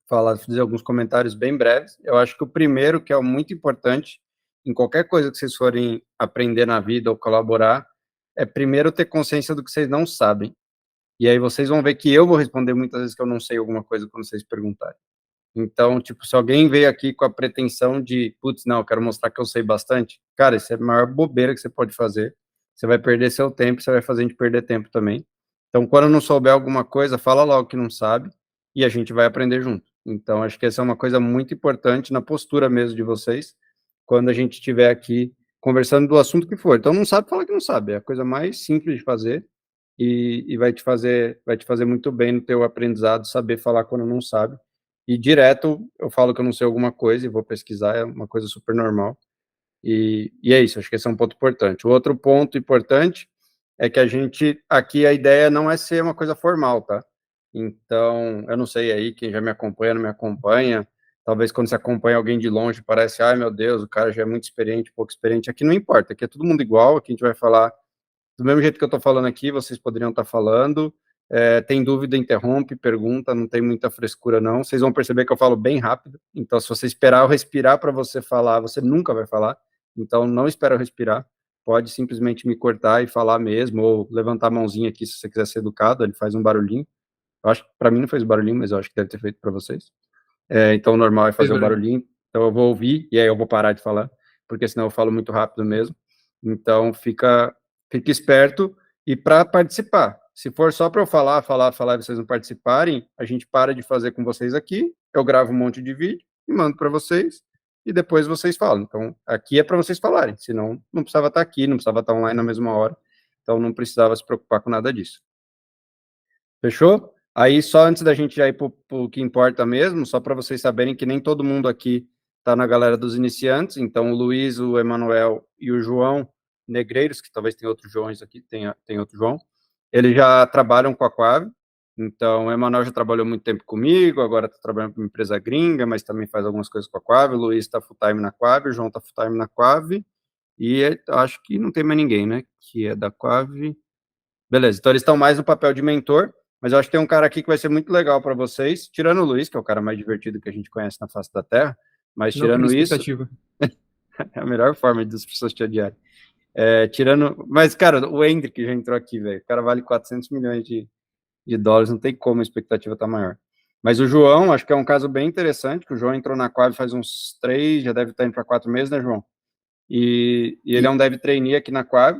fazer alguns comentários bem breves. Eu acho que o primeiro, que é o muito importante, em qualquer coisa que vocês forem aprender na vida ou colaborar, é primeiro ter consciência do que vocês não sabem. E aí vocês vão ver que eu vou responder muitas vezes que eu não sei alguma coisa quando vocês perguntarem. Então, tipo, se alguém veio aqui com a pretensão de, putz, não, eu quero mostrar que eu sei bastante, cara, isso é a maior bobeira que você pode fazer. Você vai perder seu tempo, você vai fazer a gente perder tempo também. Então, quando não souber alguma coisa, fala logo que não sabe e a gente vai aprender junto. Então, acho que essa é uma coisa muito importante na postura mesmo de vocês, quando a gente estiver aqui conversando do assunto que for. Então, não sabe, fala que não sabe. É a coisa mais simples de fazer e vai te fazer muito bem no teu aprendizado, saber falar quando não sabe. E direto eu falo que eu não sei alguma coisa e vou pesquisar, é uma coisa super normal. E é isso, acho que esse é um ponto importante. O outro ponto importante é que a gente, aqui a ideia não é ser uma coisa formal, tá? Então, eu não sei aí, quem já me acompanha, não me acompanha, talvez quando você acompanha alguém de longe, parece, ai meu Deus, o cara já é muito experiente, pouco experiente, aqui não importa, aqui é todo mundo igual, aqui a gente vai falar do mesmo jeito que eu estou falando aqui, vocês poderiam estar falando. Tem dúvida, interrompe, pergunta, não tem muita frescura, não. Vocês vão perceber que eu falo bem rápido. Então, se você esperar eu respirar para você falar, você nunca vai falar. Então, não espera eu respirar. Pode simplesmente me cortar e falar mesmo, ou levantar a mãozinha aqui se você quiser ser educado, ele faz um barulhinho. Eu acho que para mim não fez barulhinho, mas eu acho que deve ter feito para vocês. Então, o normal é fazer o barulhinho. Então, eu vou ouvir e aí eu vou parar de falar, porque senão eu falo muito rápido mesmo. Então, fica esperto e para participar. Se for só para eu falar e vocês não participarem, a gente para de fazer com vocês aqui, eu gravo um monte de vídeo e mando para vocês e depois vocês falam. Então, aqui é para vocês falarem, senão não precisava estar aqui, não precisava estar online na mesma hora, então não precisava se preocupar com nada disso. Fechou? Aí, só antes da gente já ir para o que importa mesmo, só para vocês saberem que nem todo mundo aqui está na galera dos iniciantes, então o Luiz, o Emanuel e o João Negreiros, que talvez tenha outros Joões aqui, tem outro João, eles já trabalham com a Quave, então o Emanuel já trabalhou muito tempo comigo, agora está trabalhando para uma empresa gringa, mas também faz algumas coisas com a Quave, o Luiz está full time na Quave, o João está full time na Quave, e acho que não tem mais ninguém, né, que é da Quave. Beleza, então eles estão mais no papel de mentor, mas eu acho que tem um cara aqui que vai ser muito legal para vocês, tirando o Luiz, que é o cara mais divertido que a gente conhece na face da Terra, mas tirando isso, é a melhor forma de as pessoas te odiarem. Mas, cara, o Hendrick já entrou aqui, velho, o cara vale 400 milhões de dólares, não tem como a expectativa tá maior. Mas o João, acho que é um caso bem interessante, que o João entrou na Quave faz uns 3, já deve estar indo para 4 meses, né, João? E ele é um dev trainee aqui na Quave,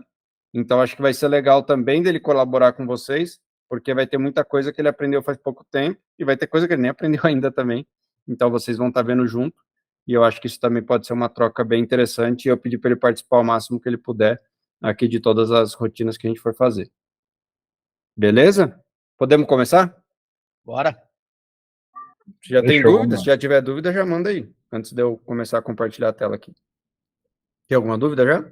então acho que vai ser legal também dele colaborar com vocês, porque vai ter muita coisa que ele aprendeu faz pouco tempo, e vai ter coisa que ele nem aprendeu ainda também, então vocês vão estar vendo junto, e eu acho que isso também pode ser uma troca bem interessante, e eu pedi para ele participar o máximo que ele puder aqui de todas as rotinas que a gente for fazer. Beleza? Podemos começar? Bora. Se já tem dúvida, se já tiver dúvida, já manda aí, antes de eu começar a compartilhar a tela aqui. Tem alguma dúvida já?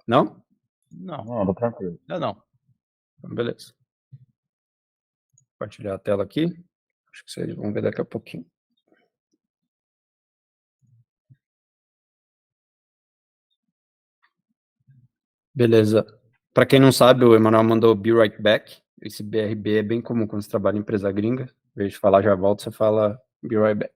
Não? Não, tá tranquilo. Não. Então, beleza. Compartilhar a tela aqui. Acho que vocês vão ver daqui a pouquinho. Beleza. Para quem não sabe, o Emanuel mandou Be Right Back. Esse BRB é bem comum quando você trabalha em empresa gringa. Em vez de falar já volto, você fala Be Right Back.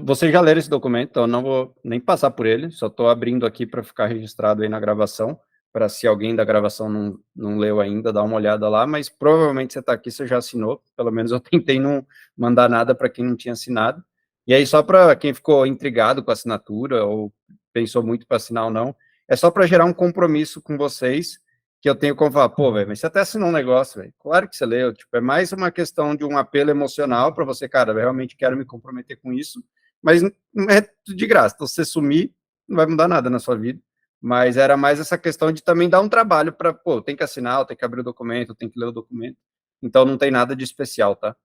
Vocês já leram esse documento, então eu não vou nem passar por ele, só estou abrindo aqui para ficar registrado aí na gravação, para se alguém da gravação não leu ainda, dar uma olhada lá, mas provavelmente você está aqui, você já assinou, pelo menos eu tentei não mandar nada para quem não tinha assinado. E aí, só para quem ficou intrigado com a assinatura, ou pensou muito para assinar ou não, é só para gerar um compromisso com vocês, que eu tenho como falar, pô, velho, mas você até assinou um negócio, velho, claro que você leu, tipo, é mais uma questão de um apelo emocional para você, cara, eu realmente quero me comprometer com isso, mas não é de graça, então se você sumir, não vai mudar nada na sua vida, mas era mais essa questão de também dar um trabalho para, pô, tem que assinar, tem que abrir o documento, tem que ler o documento, então não tem nada de especial, tá?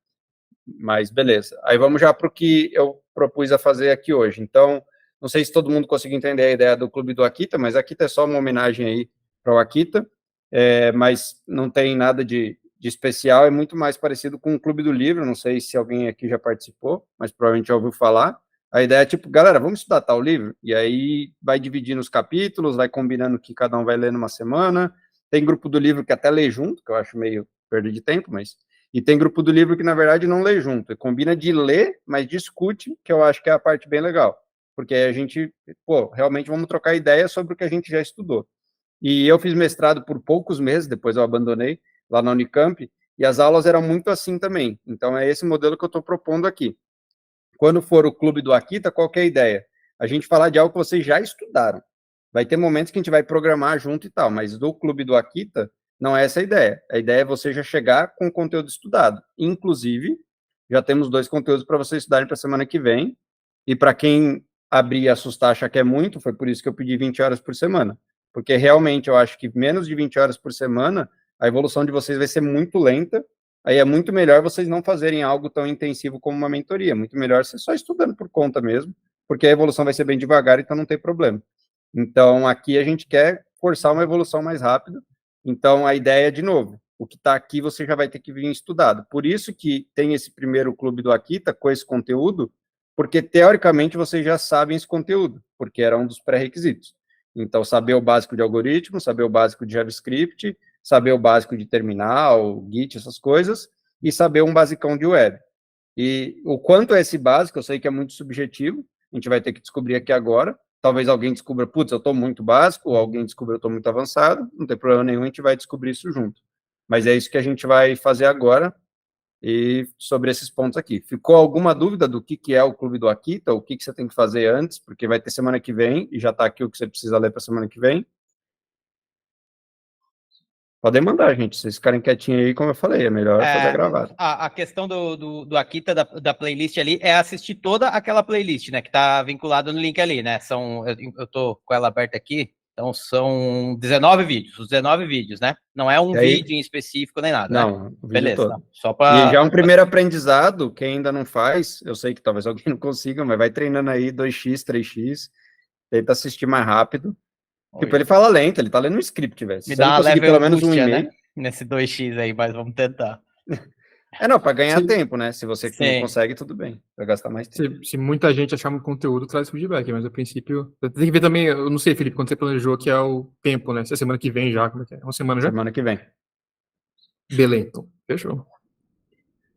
Mas beleza, aí vamos já para o que eu propus a fazer aqui hoje, então, não sei se todo mundo conseguiu entender a ideia do Clube do Akita, mas Akita é só uma homenagem aí para o Akita, mas não tem nada de especial, é muito mais parecido com o Clube do Livro, não sei se alguém aqui já participou, mas provavelmente já ouviu falar. A ideia é tipo, galera, vamos estudar tal livro? E aí vai dividindo os capítulos, vai combinando que cada um vai ler numa semana. Tem grupo do livro que até lê junto, que eu acho meio perda de tempo, mas... E tem grupo do livro que, na verdade, não lê junto. Combina de ler, mas discute, que eu acho que é a parte bem legal. Porque aí a gente, realmente vamos trocar ideias sobre o que a gente já estudou. E eu fiz mestrado por poucos meses, depois eu abandonei, lá na Unicamp, e as aulas eram muito assim também. Então, é esse modelo que eu estou propondo aqui. Quando for o clube do Akita, qual que é a ideia? A gente falar de algo que vocês já estudaram. Vai ter momentos que a gente vai programar junto e tal, mas do clube do Akita, não é essa a ideia. A ideia é você já chegar com o conteúdo estudado. Inclusive, já temos 2 conteúdos para vocês estudarem para a semana que vem. E para quem abrir e assustar, achar que é muito, foi por isso que eu pedi 20 horas por semana. Porque realmente eu acho que menos de 20 horas por semana, a evolução de vocês vai ser muito lenta. Aí é muito melhor vocês não fazerem algo tão intensivo como uma mentoria. Muito melhor você só estudando por conta mesmo, porque a evolução vai ser bem devagar, então não tem problema. Então, aqui a gente quer forçar uma evolução mais rápida. Então, a ideia, de novo, o que está aqui você já vai ter que vir estudado. Por isso que tem esse primeiro clube do Akita com esse conteúdo, porque, teoricamente, vocês já sabem esse conteúdo, porque era um dos pré-requisitos. Então, saber o básico de algoritmo, saber o básico de JavaScript, saber o básico de terminal, Git, essas coisas, e saber um basicão de web. E o quanto é esse básico, eu sei que é muito subjetivo, a gente vai ter que descobrir aqui agora. Talvez alguém descubra, putz, eu estou muito básico, ou alguém descubra, eu estou muito avançado, não tem problema nenhum, a gente vai descobrir isso junto. Mas é isso que a gente vai fazer agora, e sobre esses pontos aqui. Ficou alguma dúvida do que é o Clube do Akita, o que você tem que fazer antes, porque vai ter semana que vem, e já está aqui o que você precisa ler para semana que vem. Podem mandar, gente. Se vocês ficarem quietinhos aí, como eu falei, é melhor fazer gravado. A questão do Akita, da playlist ali, é assistir toda aquela playlist, né? Que tá vinculada no link ali, né? Eu tô com ela aberta aqui, então são 19 vídeos, os 19 vídeos, né? Não é um vídeo em específico nem nada, não, né? O vídeo Beleza, todo. não, só pra... E já um primeiro aprendizado, quem ainda não faz, eu sei que talvez alguém não consiga, mas vai treinando aí 2x, 3x, tenta assistir mais rápido. Tipo, ele fala lento, ele tá lendo um script, velho. Me dá uma conseguir leve pelo menos angústia, 1,5... né? Nesse 2x aí, mas vamos tentar. Não, para ganhar tempo, né? Se você não consegue, tudo bem. Vai gastar mais tempo. Se muita gente achar um conteúdo, traz feedback, mas a princípio... Tem que ver também, eu não sei, Felipe, quando você planejou, que é o tempo, né? Se é semana que vem já, como é que é? Uma semana já? Semana que vem. Beleza, então. Fechou.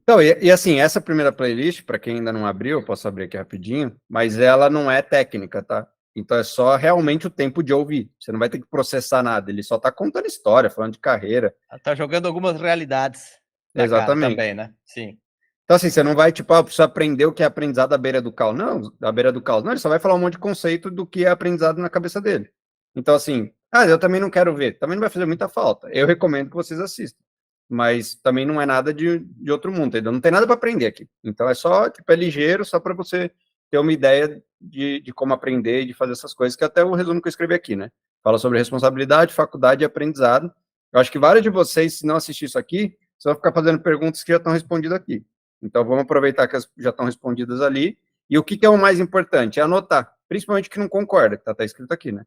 Então, e assim, essa primeira playlist, para quem ainda não abriu, eu posso abrir aqui rapidinho, mas ela não é técnica, tá? Então é só realmente o tempo de ouvir. Você não vai ter que processar nada, ele só tá contando história, falando de carreira. Tá jogando algumas realidades. Exatamente. Também, né? Sim. Então, assim, você não vai, tipo, preciso aprender o que é aprendizado à beira do caos. Não, à beira do caos. Não, ele só vai falar um monte de conceito do que é aprendizado na cabeça dele. Então, assim, eu também não quero ver. Também não vai fazer muita falta. Eu recomendo que vocês assistam. Mas também não é nada de outro mundo, entendeu? Não tem nada para aprender aqui. Então, é só, tipo, é ligeiro, só para você ter uma ideia de como aprender e de fazer essas coisas, que até o resumo que eu escrevi aqui, né? Fala sobre responsabilidade, faculdade e aprendizado. Eu acho que vários de vocês, se não assistir isso aqui, você vai ficar fazendo perguntas que já estão respondidas aqui. Então, vamos aproveitar que as já estão respondidas ali. E o que é o mais importante? É anotar. Principalmente que não concorda, que está escrito aqui, né?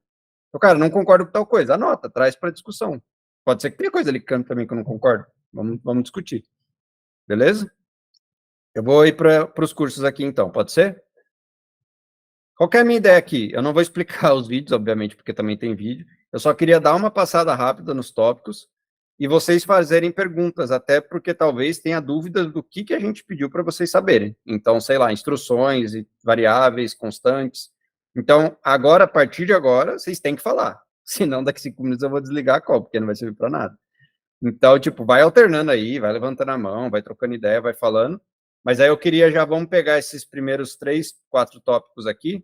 Então, cara, não concordo com tal coisa. Anota, traz para discussão. Pode ser que tenha coisa ali que canta também que eu não concordo. Vamos discutir. Beleza? Eu vou ir para os cursos aqui, então. Pode ser? Qual que é a minha ideia aqui? Eu não vou explicar os vídeos, obviamente, porque também tem vídeo. Eu só queria dar uma passada rápida nos tópicos e vocês fazerem perguntas, até porque talvez tenha dúvidas do que a gente pediu para vocês saberem. Então, sei lá, instruções, variáveis, constantes. Então, agora, a partir de agora, vocês têm que falar. Senão, daqui 5 minutos eu vou desligar a call, porque não vai servir para nada. Então, tipo, vai alternando aí, vai levantando a mão, vai trocando ideia, vai falando. Mas aí eu queria vamos pegar esses primeiros 3, 4 tópicos aqui.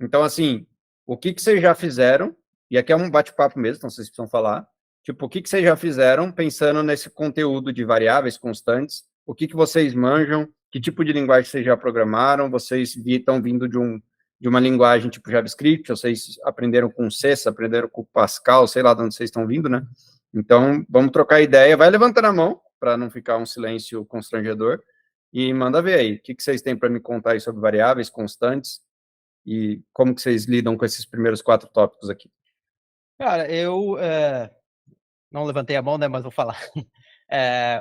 Então, assim, o que vocês já fizeram, e aqui é um bate-papo mesmo, então vocês precisam falar. Tipo, o que vocês já fizeram pensando nesse conteúdo de variáveis constantes? O que vocês manjam? Que tipo de linguagem vocês já programaram? Vocês estão vindo de uma linguagem tipo JavaScript? Vocês aprenderam com C, aprenderam com Pascal, sei lá de onde vocês estão vindo, né? Então, vamos trocar ideia. Vai levantando a mão, para não ficar um silêncio constrangedor, e manda ver aí. O que vocês têm para me contar aí sobre variáveis constantes e como que vocês lidam com esses primeiros 4 tópicos aqui? Cara, eu não levantei a mão, né, mas vou falar.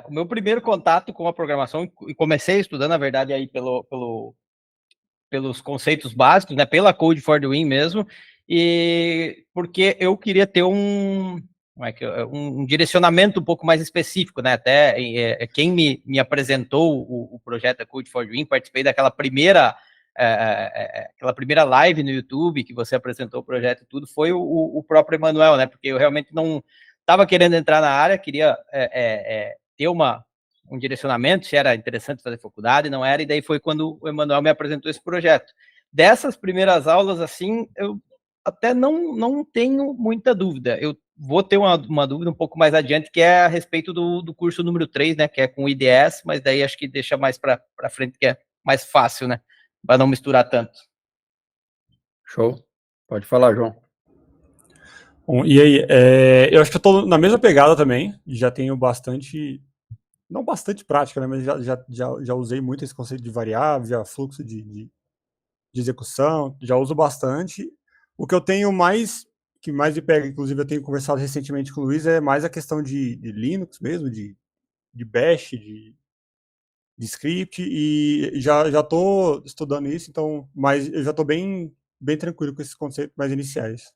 O meu primeiro contato com a programação, e comecei estudando, na verdade, aí pelos conceitos básicos, né, pela Code for the Win mesmo, e porque eu queria ter um direcionamento um pouco mais específico, né? Até quem me apresentou o projeto Code for Dream, participei daquela primeira live no YouTube que você apresentou o projeto e tudo, foi o próprio Emanuel, né? Porque eu realmente não estava querendo entrar na área, queria ter um direcionamento, se era interessante fazer faculdade, não era, e daí foi quando o Emanuel me apresentou esse projeto. Dessas primeiras aulas, assim, eu até não tenho muita dúvida. Eu vou ter uma dúvida um pouco mais adiante, que é a respeito do curso número 3, né, que é com IDS, mas daí acho que deixa mais para frente, que é mais fácil, né, para não misturar tanto. Show. Pode falar, João. Bom, e aí, eu acho que eu tô na mesma pegada também, já tenho bastante, não bastante prática, né, mas já usei muito esse conceito de variável, já fluxo de execução, já uso bastante. O que eu tenho que mais me pega, inclusive eu tenho conversado recentemente com o Luiz, é mais a questão de Linux mesmo, de Bash, de script, e já estou estudando isso, então, mas eu já estou bem tranquilo com esses conceitos mais iniciais.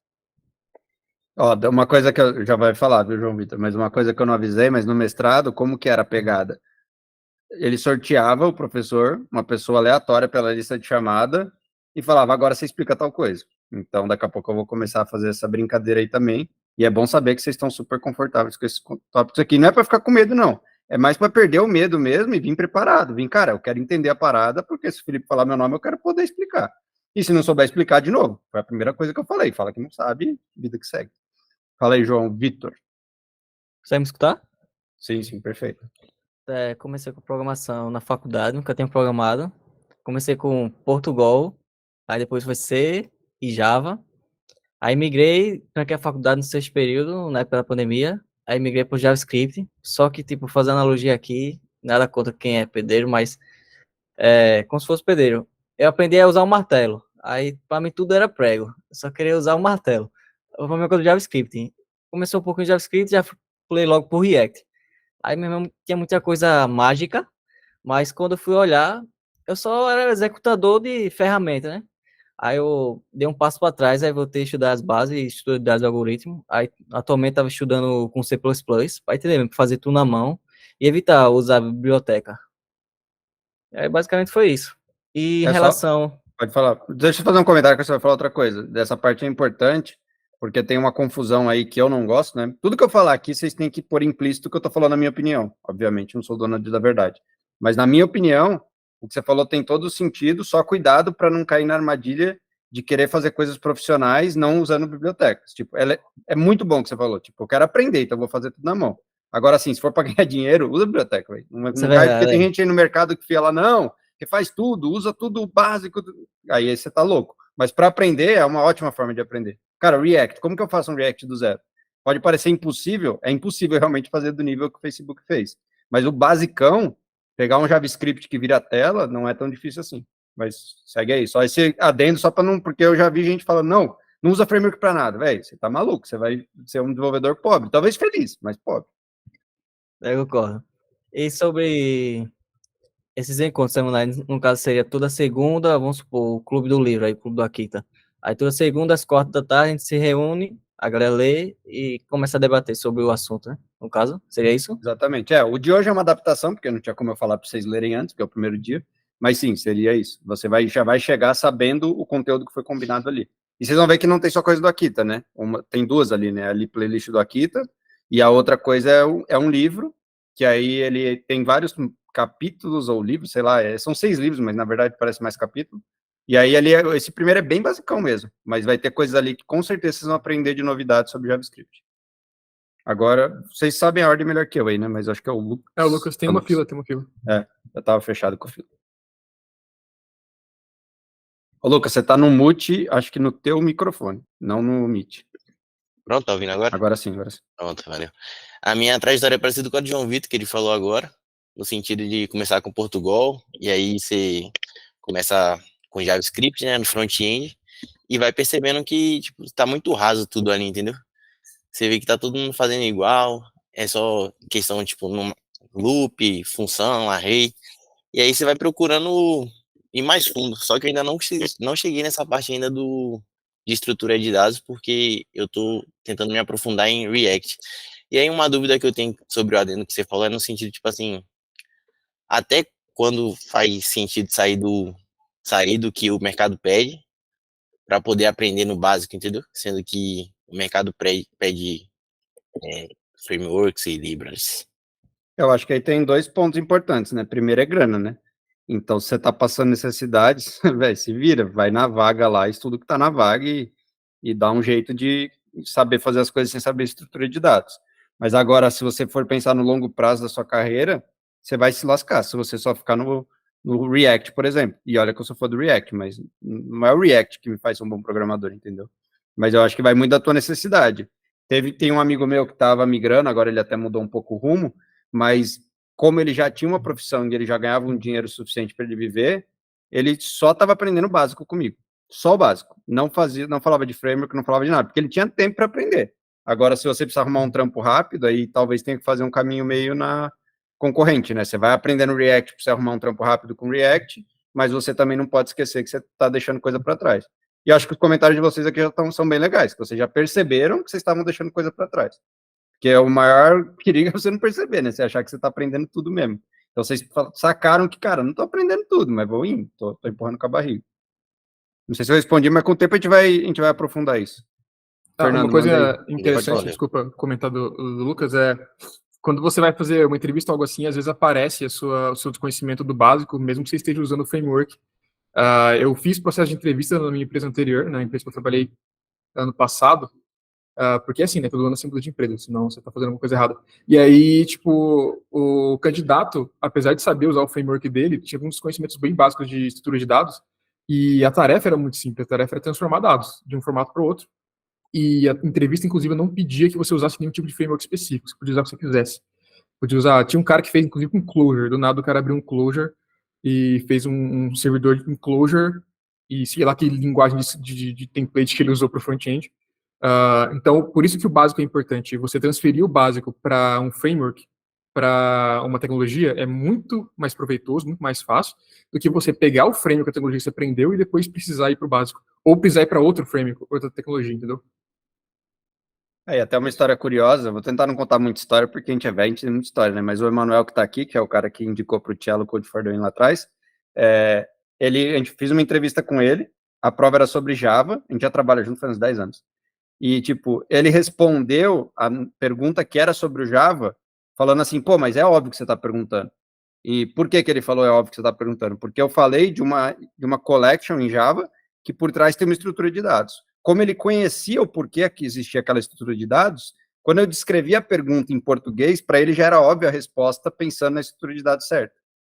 Ó, uma coisa que eu já vai falar, viu, João Vitor, mas uma coisa que eu não avisei, mas no mestrado, como que era a pegada? Ele sorteava o professor, uma pessoa aleatória pela lista de chamada, e falava, agora você explica tal coisa. Então, daqui a pouco eu vou começar a fazer essa brincadeira aí também, e é bom saber que vocês estão super confortáveis com esses tópicos aqui. Não é para ficar com medo, não. É mais para perder o medo mesmo e vir preparado. Vim, cara, eu quero entender a parada, porque se o Felipe falar meu nome, eu quero poder explicar. E se não souber explicar, de novo, foi a primeira coisa que eu falei. Fala que não sabe, vida que segue. Fala aí, João Vitor. Consegue me escutar? Sim, perfeito. Comecei com programação na faculdade, nunca tinha programado. Comecei com Portugal, aí depois foi C e Java. Aí migrei, tranquei a faculdade no sexto período, na época da pandemia. Aí migrei para JavaScript. Só que, tipo, fazer analogia aqui, nada contra quem é pedreiro, mas como se fosse pedreiro. Eu aprendi a usar um martelo. Aí, para mim, tudo era prego. Eu só queria usar um martelo. Foi a mesma coisa do JavaScript. Começou um pouco em JavaScript, já pulei logo pro React. Aí mesmo tinha muita coisa mágica, mas quando eu fui olhar, eu só era executador de ferramenta, né? Aí eu dei um passo para trás, aí voltei a estudar as bases, estudar os algoritmos. Aí atualmente estava estudando com C++, para entender mesmo, fazer tudo na mão e evitar usar a biblioteca. Aí basicamente foi isso. E em relação... Pode falar. Deixa eu fazer um comentário que você vai falar outra coisa. Dessa parte é importante, porque tem uma confusão aí que eu não gosto, né? Tudo que eu falar aqui, vocês têm que pôr implícito que eu tô falando na minha opinião. Obviamente, não sou dono da verdade. Mas na minha opinião, o que você falou tem todo o sentido, só cuidado para não cair na armadilha de querer fazer coisas profissionais não usando bibliotecas. Tipo, é muito bom o que você falou. Tipo, eu quero aprender, então eu vou fazer tudo na mão. Agora, assim, se for para ganhar dinheiro, usa a biblioteca, velho. Não cai, porque tem gente aí no mercado que fala, não, que faz tudo, usa tudo básico. Aí você tá louco. Mas para aprender, é uma ótima forma de aprender. Cara, React, como que eu faço um React do zero? Pode parecer impossível, é impossível realmente fazer do nível que o Facebook fez. Mas o basicão, pegar um JavaScript que vira tela, não é tão difícil assim. Mas segue aí, só esse adendo, só para não, porque eu já vi gente falando, não usa framework para nada, velho, você tá maluco, você vai ser um desenvolvedor pobre, talvez feliz, mas pobre. Eu concordo. E sobre esses encontros semanais, no caso seria toda segunda, vamos supor, o Clube do Livro, aí, o Clube do Akita. Aí toda segunda, às 4 da tarde, a gente se reúne, a galera lê e começa a debater sobre o assunto, né? No caso, seria isso? Exatamente. O de hoje é uma adaptação, porque não tinha como eu falar para vocês lerem antes, que é o primeiro dia, mas sim, seria isso. Você já vai chegar sabendo o conteúdo que foi combinado ali. E vocês vão ver que não tem só coisa do Akita, né? Tem duas ali, né? Ali, playlist do Akita, e a outra coisa é um livro, que aí ele tem vários capítulos ou livros, sei lá, são 6 livros, mas na verdade parece mais capítulo. E aí ali, esse primeiro é bem basicão mesmo, mas vai ter coisas ali que com certeza vocês vão aprender de novidades sobre JavaScript. Agora, vocês sabem a ordem melhor que eu aí, né? Mas acho que é o Lucas. O Lucas tem uma fila. Eu tava fechado com a fila. Ô, Lucas, você tá no mute, acho que no teu microfone, não no Meet. Pronto, tá ouvindo agora? Agora sim. Pronto, valeu. A minha trajetória é parecida com a de João Vitor, que ele falou agora, no sentido de começar com Portugal, e aí você começa com JavaScript, né, no front-end, e vai percebendo que, tipo, tá muito raso tudo ali, entendeu? Você vê que tá todo mundo fazendo igual, é só questão, tipo, loop, função, array, e aí você vai procurando ir mais fundo, só que eu ainda não cheguei nessa parte ainda do de estrutura de dados, porque eu estou tentando me aprofundar em React. E aí uma dúvida que eu tenho sobre o adendo que você falou é no sentido, tipo assim, até quando faz sentido sair do que o mercado pede para poder aprender no básico, entendeu? Sendo que o mercado pede frameworks e libras. Eu acho que aí tem 2 pontos importantes, né? Primeiro é grana, né? Então, se você tá passando necessidades, velho, se vira, vai na vaga lá, estuda o que tá na vaga e dá um jeito de saber fazer as coisas sem saber estrutura de dados. Mas agora, se você for pensar no longo prazo da sua carreira, você vai se lascar se você só ficar no React, por exemplo. E olha que eu sou fã do React, mas não é o React que me faz ser um bom programador, entendeu? Mas eu acho que vai muito da tua necessidade. Tem um amigo meu que estava migrando, agora ele até mudou um pouco o rumo, mas como ele já tinha uma profissão e ele já ganhava um dinheiro suficiente para ele viver, ele só estava aprendendo o básico comigo. Só o básico. Não falava de framework, não falava de nada, porque ele tinha tempo para aprender. Agora, se você precisar arrumar um trampo rápido, aí talvez tenha que fazer um caminho meio na concorrente, né? Você vai aprendendo React para você arrumar um trampo rápido com React, mas você também não pode esquecer que você está deixando coisa para trás. E acho que os comentários de vocês aqui são bem legais, que vocês já perceberam que vocês estavam deixando coisa para trás. Porque é o maior perigo é você não perceber, né? Você achar que você está aprendendo tudo mesmo. Então vocês sacaram que, cara, não estou aprendendo tudo, mas vou indo, tô empurrando com a barriga. Não sei se eu respondi, mas com o tempo a gente vai aprofundar isso. Fernando, uma coisa aí. interessante, desculpa, comentar do Lucas, é quando você vai fazer uma entrevista ou algo assim, às vezes aparece o seu desconhecimento do básico, mesmo que você esteja usando o framework. Eu fiz processo de entrevista na minha empresa anterior, na empresa que eu trabalhei ano passado, porque assim, né, todo ano você muda de empresa, senão você tá fazendo alguma coisa errada. E aí, tipo, o candidato, apesar de saber usar o framework dele, tinha alguns conhecimentos bem básicos de estrutura de dados, e a tarefa era muito simples, a tarefa era transformar dados de um formato para o outro, e a entrevista, inclusive, não pedia que você usasse nenhum tipo de framework específico, você podia usar o que você quisesse. Podia usar, tinha um cara que fez, inclusive, com Clojure, do nada o cara abriu um Clojure e fez um servidor em Clojure, e sei lá que linguagem de template que ele usou para o front-end. Então, por isso que o básico é importante. Você transferir o básico para um framework, para uma tecnologia, é muito mais proveitoso, muito mais fácil, do que você pegar o framework, a tecnologia que você aprendeu, e depois precisar ir para o básico. Ou precisar ir para outro framework, outra tecnologia, entendeu? Até uma história curiosa, vou tentar não contar muita história, porque a gente é velho, a gente tem muita história, né? Mas o Emanuel que está aqui, que é o cara que indicou para o Cello Code for Doing lá atrás, a gente fez uma entrevista com ele, a prova era sobre Java, a gente já trabalha junto faz uns 10 anos. E, tipo, ele respondeu a pergunta que era sobre o Java, falando assim, pô, mas é óbvio que você está perguntando. E por que ele falou é óbvio que você está perguntando? Porque eu falei de uma collection em Java que por trás tem uma estrutura de dados. Como ele conhecia o porquê que existia aquela estrutura de dados, quando eu descrevi a pergunta em português, para ele já era óbvia a resposta pensando na estrutura de dados certa.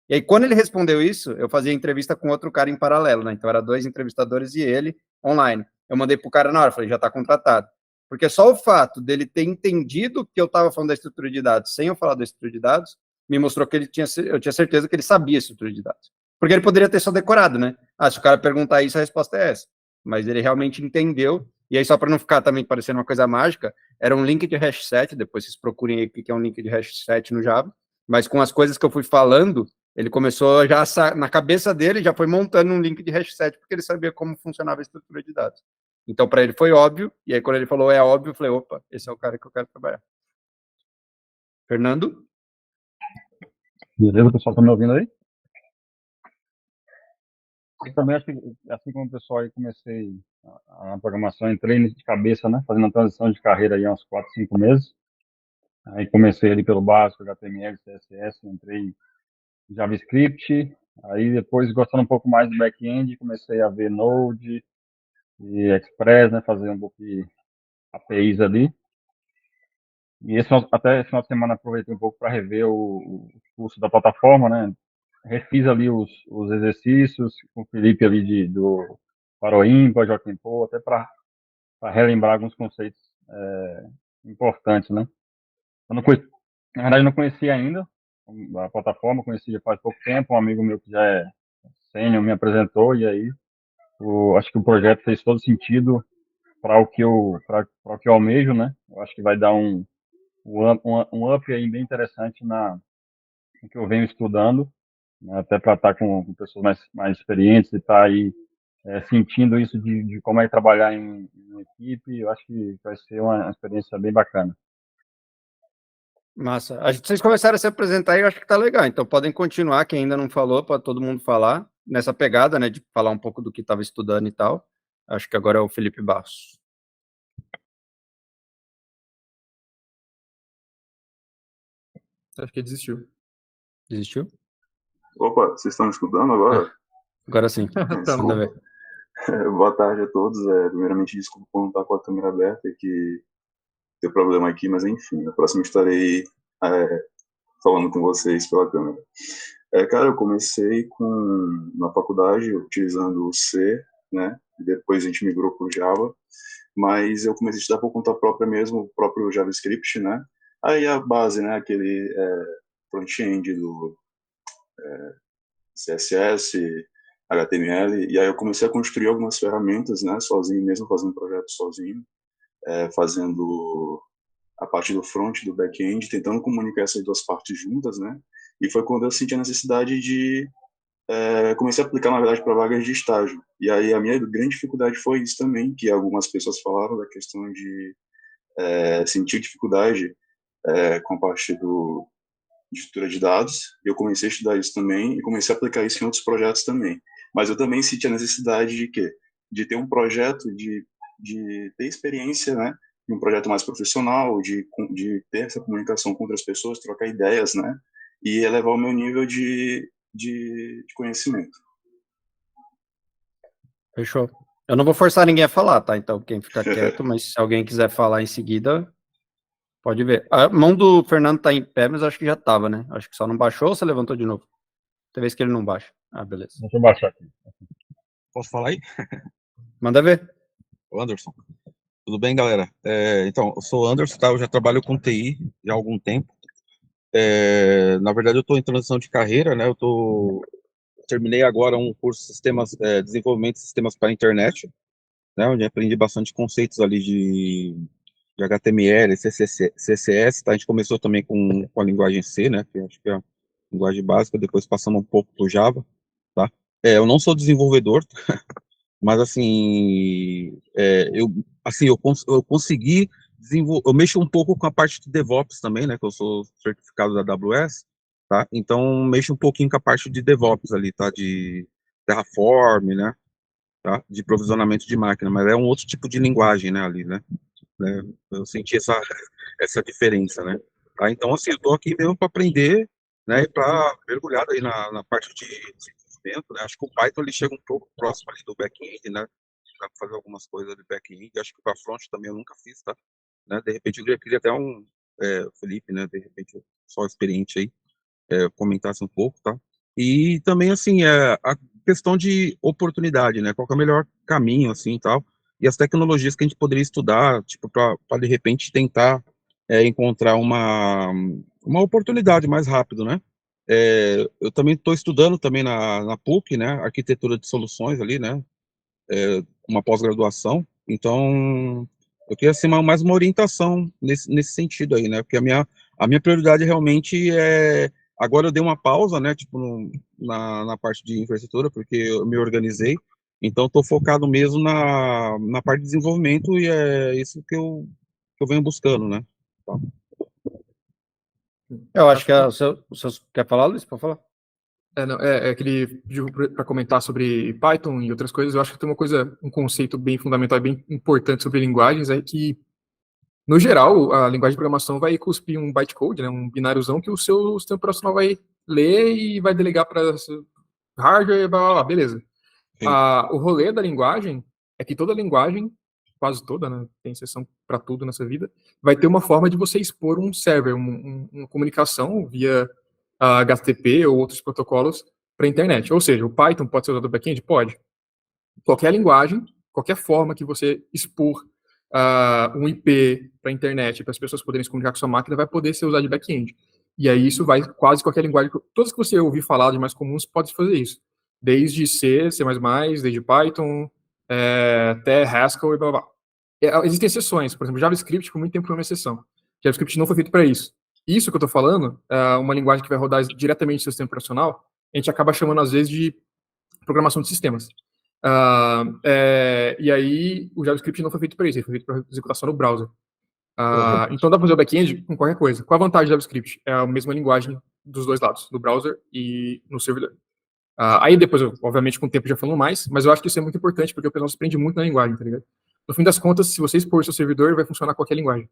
E aí, quando ele respondeu isso, eu fazia entrevista com outro cara em paralelo, né? Então, era 2 entrevistadores e ele online. Eu mandei pro cara na hora, falei, já está contratado. Porque só o fato dele ter entendido que eu estava falando da estrutura de dados sem eu falar da estrutura de dados, me mostrou que eu tinha certeza que ele sabia a estrutura de dados. Porque ele poderia ter só decorado, né? Se o cara perguntar isso, a resposta é essa. Mas ele realmente entendeu. E aí, só para não ficar também parecendo uma coisa mágica, era um link de hash set, depois vocês procurem aí o que é um link de hash set no Java. Mas com as coisas que eu fui falando, ele começou já, na cabeça dele, já foi montando um link de hash set, porque ele sabia como funcionava a estrutura de dados. Então, para ele foi óbvio, e aí quando ele falou é óbvio, eu falei, opa, esse é o cara que eu quero trabalhar. Fernando? Beleza, pessoal, tá me ouvindo aí? Eu também acho que, assim como o pessoal aí, comecei a programação, entrei de cabeça, né, fazendo a transição de carreira aí há uns 4, 5 meses. Aí comecei ali pelo básico, HTML, CSS, entrei em JavaScript, aí depois, gostando um pouco mais do back-end, comecei a ver Node e Express, né, fazer um pouco de APIs ali. E até esse final de semana aproveitei um pouco para rever o curso da plataforma, né? Refiz ali os exercícios com o Felipe ali do Paroímpa, Joaquim Pô, até para relembrar alguns conceitos importantes, né? Na verdade, eu não conhecia ainda a plataforma, conheci já faz pouco tempo, um amigo meu que já é sênior me apresentou, e aí acho que o projeto fez todo sentido para o que eu almejo, né? Eu acho que vai dar um up aí bem interessante no que eu venho estudando, né, até para estar com pessoas mais experientes e estar aí sentindo isso de como é trabalhar em uma equipe. Eu acho que vai ser uma experiência bem bacana. Massa. Vocês começaram a se apresentar e eu acho que tá legal. Então podem continuar, quem ainda não falou, para todo mundo falar, nessa pegada, né, de falar um pouco do que estava estudando e tal. Acho que agora é o Felipe Barros. Acho que ele desistiu. Desistiu? Opa, vocês estão me escutando agora? Agora sim. Tá. Manda ver. Boa tarde a todos. Primeiramente, desculpa por não estar com a câmera aberta, que deu problema aqui, mas enfim, na próxima estarei falando com vocês pela câmera. Cara, eu comecei na faculdade utilizando o C, né? Depois a gente migrou para o Java, mas eu comecei a estudar por conta própria mesmo, o próprio JavaScript, né? Aí a base, né? Aquele front-end do CSS, HTML, e aí eu comecei a construir algumas ferramentas, né? Sozinho mesmo, fazendo projetos sozinho, fazendo a parte do front, do back-end, tentando comunicar essas duas partes juntas, né? E foi quando eu senti a necessidade de comecei a aplicar, na verdade, para vagas de estágio. E aí a minha grande dificuldade foi isso também, que algumas pessoas falaram da questão de sentir dificuldade com a parte de estrutura de dados. Eu comecei a estudar isso também e comecei a aplicar isso em outros projetos também. Mas eu também senti a necessidade de quê? De ter um projeto, de ter experiência, né? De um projeto mais profissional, de ter essa comunicação com outras pessoas, trocar ideias, né? E elevar o meu nível de conhecimento. Fechou. Eu não vou forçar ninguém a falar, tá? Então, quem ficar quieto, mas se alguém quiser falar em seguida, pode ver. A mão do Fernando tá em pé, mas acho que já tava, né? Acho que só não baixou ou você levantou de novo? Tem vez que ele não baixa. Ah, beleza. Deixa eu baixar aqui. Posso falar aí? Manda ver. O Anderson. Tudo bem, galera? Então, eu sou o Anderson, tá? Eu já trabalho com TI já há algum tempo. Na verdade, eu estou em transição de carreira, né? Terminei agora um curso de desenvolvimento de sistemas para a internet, né? Onde aprendi bastante conceitos ali de HTML, CSS, tá? A gente começou também com a linguagem C, né? Que acho que é a linguagem básica, depois passando um pouco para o Java, tá? Eu não sou desenvolvedor, mas assim, eu consegui desenvolver, eu mexo um pouco com a parte de DevOps também, né, que eu sou certificado da AWS, tá, então mexo um pouquinho com a parte de DevOps ali, tá, de Terraform, né, tá, de provisionamento de máquina, mas é um outro tipo de linguagem, né, ali, né, eu senti essa diferença, né, tá, então assim, eu tô aqui mesmo para aprender, né, e para mergulhar aí na parte de desenvolvimento, né, acho que o Python ele chega um pouco próximo ali do back-end, né, dá para fazer algumas coisas de back-end, acho que para front também eu nunca fiz, tá, né, de repente eu queria até Felipe, né, de repente só experiente aí, comentasse um pouco, tá, e também, assim, a questão de oportunidade, né, qual que é o melhor caminho, assim, e tal, e as tecnologias que a gente poderia estudar, tipo, para de repente tentar encontrar uma oportunidade mais rápido, né, eu também estou estudando também na PUC, né, arquitetura de soluções ali, né, uma pós-graduação, então eu queria assim, mais uma orientação nesse sentido aí, né, porque a minha prioridade realmente agora eu dei uma pausa, né, tipo, na parte de infraestrutura, porque eu me organizei, então estou focado mesmo na parte de desenvolvimento e é isso que eu venho buscando, né. Tá. Eu acho que quer falar, Luiz? Pode falar. Não, que ele pediu para comentar sobre Python e outras coisas. Eu acho que tem um conceito bem fundamental e bem importante sobre linguagens, é que, no geral, a linguagem de programação vai cuspir um bytecode, né, um bináriozão que o seu sistema operacional vai ler e vai delegar para hardware, blá, blá, blá, beleza. O rolê da linguagem é que toda linguagem, quase toda, né, tem exceção para tudo nessa vida, vai ter uma forma de você expor um server, uma comunicação via HTTP ou outros protocolos para a internet. Ou seja, o Python pode ser usado no back-end? Pode. Qualquer linguagem, qualquer forma que você expor um IP para a internet, para as pessoas poderem se comunicar com sua máquina, vai poder ser usado de back-end. E aí isso vai quase qualquer linguagem, todas que você ouvir falar de mais comuns, pode fazer isso. Desde C, C++, desde Python, até Haskell e blá, blá, blá. Existem exceções, por exemplo, JavaScript por muito tempo foi uma exceção. JavaScript não foi feito para isso. Isso que eu estou falando, uma linguagem que vai rodar diretamente no sistema operacional, a gente acaba chamando às vezes de programação de sistemas. E aí o JavaScript não foi feito para isso, ele foi feito para executar só no browser. Então dá para fazer o back-end com qualquer coisa. Qual a vantagem do JavaScript? É a mesma linguagem dos dois lados, no browser e no servidor. Aí depois, obviamente, com o tempo já falando mais, mas eu acho que isso é muito importante, porque o pessoal se aprende muito na linguagem, tá ligado? No fim das contas, se você expor seu servidor, vai funcionar qualquer linguagem.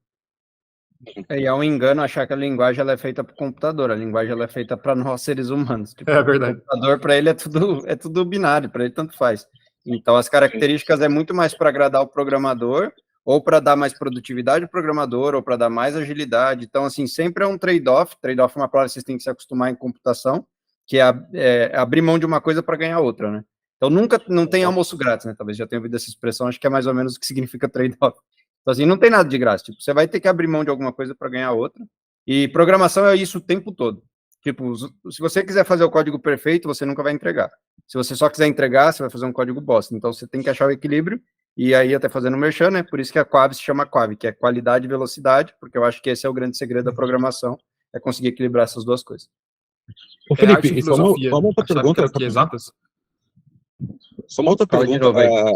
E é um engano achar que a linguagem ela é feita para o computador, a linguagem ela é feita para nós seres humanos. Tipo, É verdade. O computador, para ele, é tudo binário, para ele tanto faz. Então, as características é muito mais para agradar o programador, ou para dar mais produtividade ao programador, ou para dar mais agilidade. Então, assim, sempre é um trade-off. Trade-off é uma palavra que vocês têm que se acostumar em computação, que é abrir mão de uma coisa para ganhar outra, né? Então, não tem almoço grátis, né? Talvez já tenha ouvido essa expressão, acho que é mais ou menos o que significa trade-off. Então, assim, não tem nada de graça. Tipo, você vai ter que abrir mão de alguma coisa para ganhar outra. E programação é isso o tempo todo. Tipo, se você quiser fazer o código perfeito, você nunca vai entregar. Se você só quiser entregar, você vai fazer um código bosta. Então, você tem que achar o equilíbrio. E aí, até fazendo merchan, né? Por isso que a Quav se chama Quav, que é qualidade e velocidade, porque eu acho que esse é o grande segredo da programação, é conseguir equilibrar essas duas coisas. Ô, Felipe, só uma outra pergunta. Exatas. Só uma outra pergunta,